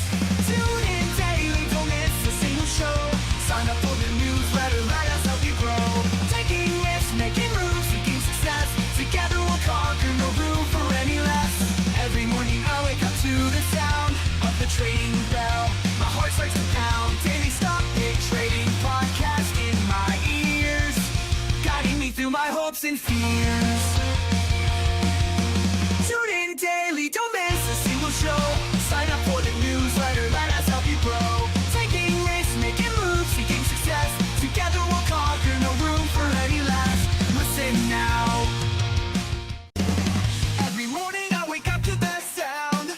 Tune in daily, don't miss a single show. Sign up for the newsletter, let us help you grow. Taking risks, making moves, seeking success. Together we'll conquer, no room for any less. Every morning I wake up to the sound of the trading bell. My heart starts to pound. Daily stock pick trading podcast in my ears, guiding me through my hopes and fears. Tune in daily, don't miss a single show. Sign up for the newsletter, let us help you grow. Taking risks, making moves, seeking success. Together we'll conquer, no room for any less. Listen now. Every morning I wake up to the sound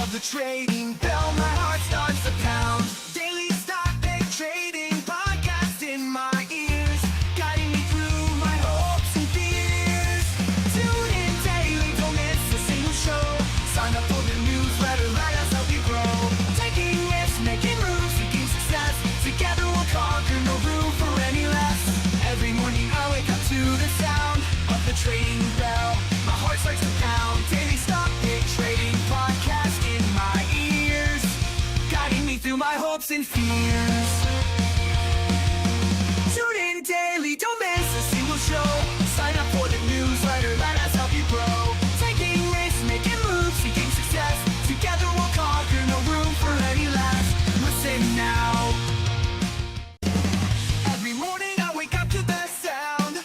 of the trading bell. My heart starts to pound. Daily stock pick trading podcast in my ears, guiding me through my hopes and fears. Tune in daily, don't miss a single show. Sign up for the newsletter, let us help you grow. Taking risks, making moves, seeking success. Together we'll conquer, no room for any less. Every morning I wake up to the sound of the trading bell. My heart starts to pound. Daily stock pick trading podcast in my ears, guiding me through my hopes and fears. Tune in daily, don't miss a single show. Sign up for the newsletter, let us help you grow. Taking risks, making moves, seeking success. Together we'll conquer, no room for any less. Listen now. Every morning I wake up to the sound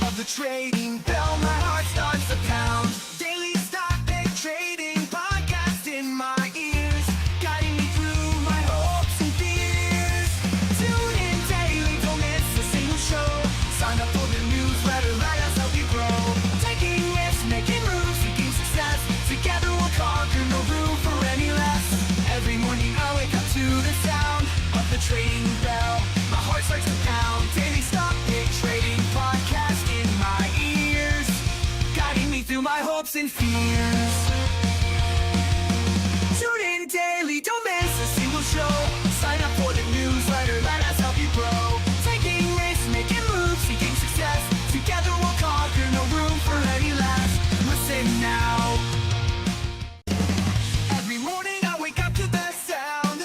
of the trading bell. My heart starts to pound. Daily stock pick trading podcast in my ears, guiding me through my hopes and fears. Tune in daily, don't miss a single show. Sign up for the newsletter, let us help you grow. Taking risks, making moves, seeking success. Together we'll conquer, no room for any less. Every morning I wake up to the sound of the trading bell. My heart starts to pound. Daily stock pick trading podcast in my ears, guiding me through my hopes and fears. Tune in daily, don't miss a single show. Sign up for the newsletter, let us help you grow. Taking risks, making moves, seeking success. Together we'll conquer, no room for any less. Listen now. Every morning I wake up to the sound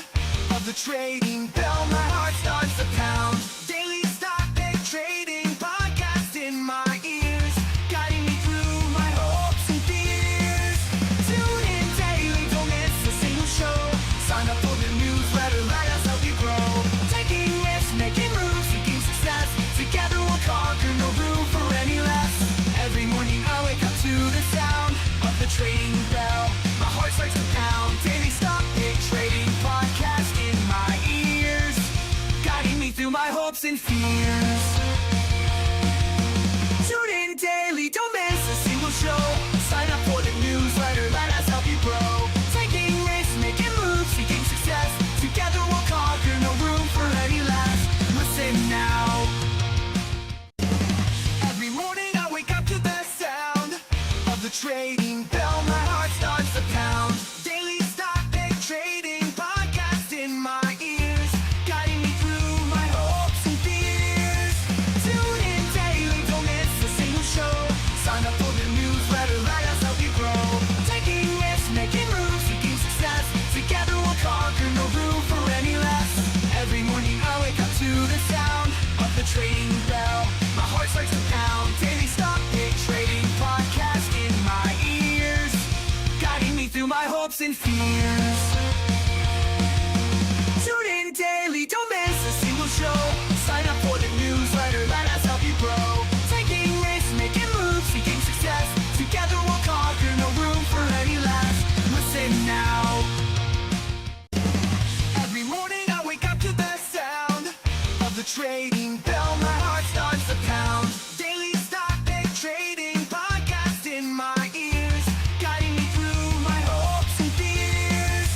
of the trading bell. My heart starts to pound. Daily stock pick trading podcast in my ears, guiding me through my hopes and fears. Tune in daily, don't miss a single show. Sign up for the newsletter, let us help you grow. Taking risks, making moves, seeking success. Together we'll conquer, no room for any less. Every morning I wake up to the sound of the trading bell. My heart starts to pound. Daily stock pick trading podcast in my ears, guiding me through my hopes and fears. Tune in daily, don't miss a single show. Sign up for the newsletter, let us help you grow. Taking risks, making moves, seeking success. Together we'll conquer, no room for any less. Listen now. Every morning I wake up to the sound of the trading bell. My heart starts to pound. Daily stock pick trading podcast in my ears, guiding me through my hopes and fears. Tune in daily, don't miss a single show. Sign up for the newsletter, let us help you grow. Taking risks, making moves, seeking success. Together we'll conquer, no room for any less. Every morning I wake up to the sound of the trading bell. My heart starts to pound. Daily stock pick trading podcast in my ears, guiding me through my hopes and fears. Tune in daily, don't miss a single show. Sign up for the newsletter, let us help you grow. Taking risks, making moves, seeking success. Together we'll conquer, no room for any less. Listen now. Every morning I wake up to the sound of the trading bell. My heart starts to pound. Daily stock pick trading podcast in my ears, guiding me through my hopes and fears.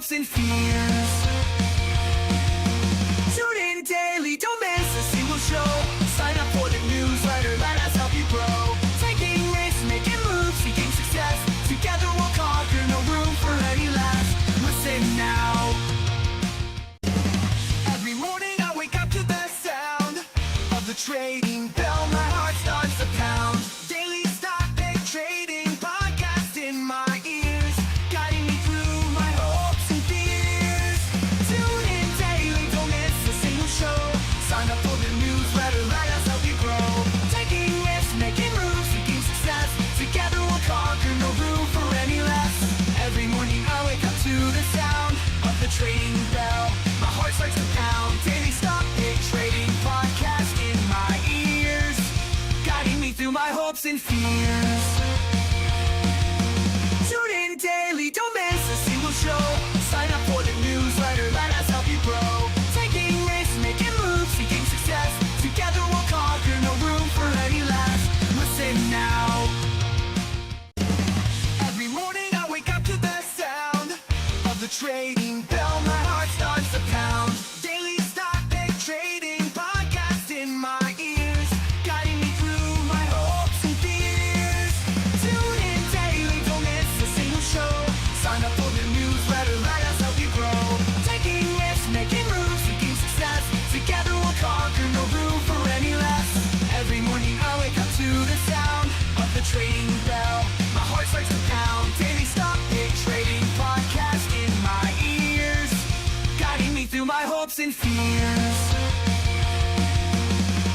hopes and fears. Tune in daily, don't miss a single show. Sign up for the newsletter, let us help you grow. Taking risks, making moves, seeking success. Together we'll conquer, no room for any less. Listen now. Every morning I wake up to the sound of the trading bell. My heart starts to pound. Daily stock pick trading podcast in my ears, guiding me through my hopes and fears. Tune in daily, don't miss a single show. Sign up for the newsletter, let us help you grow. Taking risks, making moves, seeking success. Together we'll conquer, no room for any less. Every morning I wake up to the sound of the trading bell. My heart starts to pound. Daily stock pick trading podcast in my ears, guiding me through my hopes and fears. Tune in daily, don't miss a single show. Sign up for the newsletter, let us help you grow. Taking risks, making moves, seeking success. Together we'll conquer, no room for any less. Listen now. Every morning I wake up to the sound of the trading bell. My heart starts to pound. Daily stock pick trading podcast in my ears, guiding me through my hopes and fears. Tune in daily, don't miss a single show. Sign up for the newsletter, let us help you grow. Taking risks, making moves, seeking success. Together we'll conquer, no room for any less. Every morning I wake up to the sound of the trading bell. My heart starts to pound. Daily stock pick trading podcast in my ears, guiding me through my hopes and fears.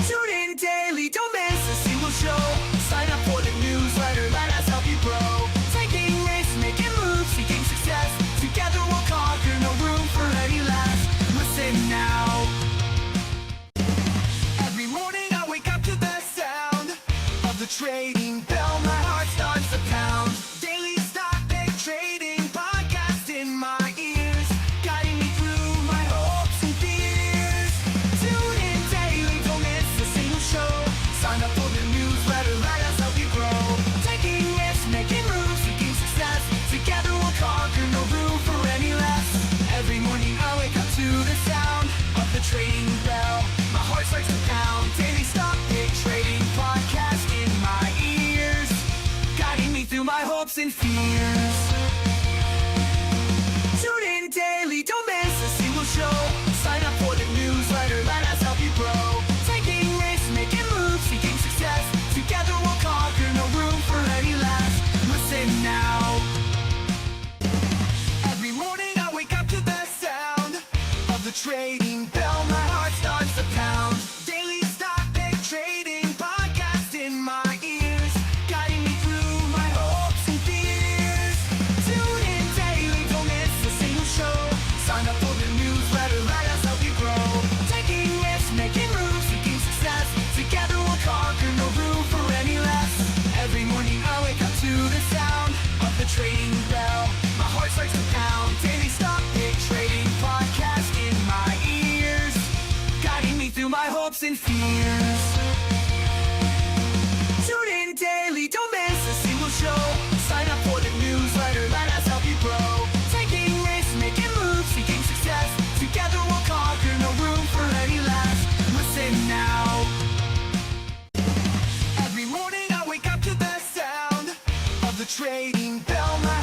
Tune in daily, don't miss a single show. Sign up for the newsletter, let us help you grow. Taking risks, making moves, seeking success. Together we'll conquer, no room for any less. Listen now. Every morning I wake up to the sound of the trading bell. My heart starts to pound. Daily stock pick trading podcast in my ears, guiding me through my hopes and fears. Tune in daily, don't miss a single show. Sign up for the newsletter, let us help you grow. Taking risks, making moves, seeking success. Together we'll conquer, no room for any less. Every morning I wake up to the sound of the trading bell. My heart starts to pound. Daily stock pick trading podcast in my ears, guiding me through my hopes and fears. Tune in daily, don't miss a single show. Sign up for the newsletter, let us help you grow. Taking risks, making moves, seeking success. Together we'll conquer, no room for any less. Listen now. Every morning I wake up to the sound of the trading bell. My heart starts to pound. Daily stock pick trading podcast in my ears, guiding me through my hopes and fears. Tune in daily, don't miss a single show. Sign up for the newsletter, let us help you grow. Taking risks, making moves, seeking success. Together we'll conquer, no room for any less. Every morning I wake up to the sound of the trading bell. My heart starts to pound. Daily stock pick trading podcast in my ears, guiding me through my hopes and fears. Tune in daily, don't miss a single show. Sign up for the newsletter, let us help you grow. Taking risks, making moves, seeking success. Together we'll conquer, no room for any less. Listen now. Every morning I wake up to the sound of the trading bell. My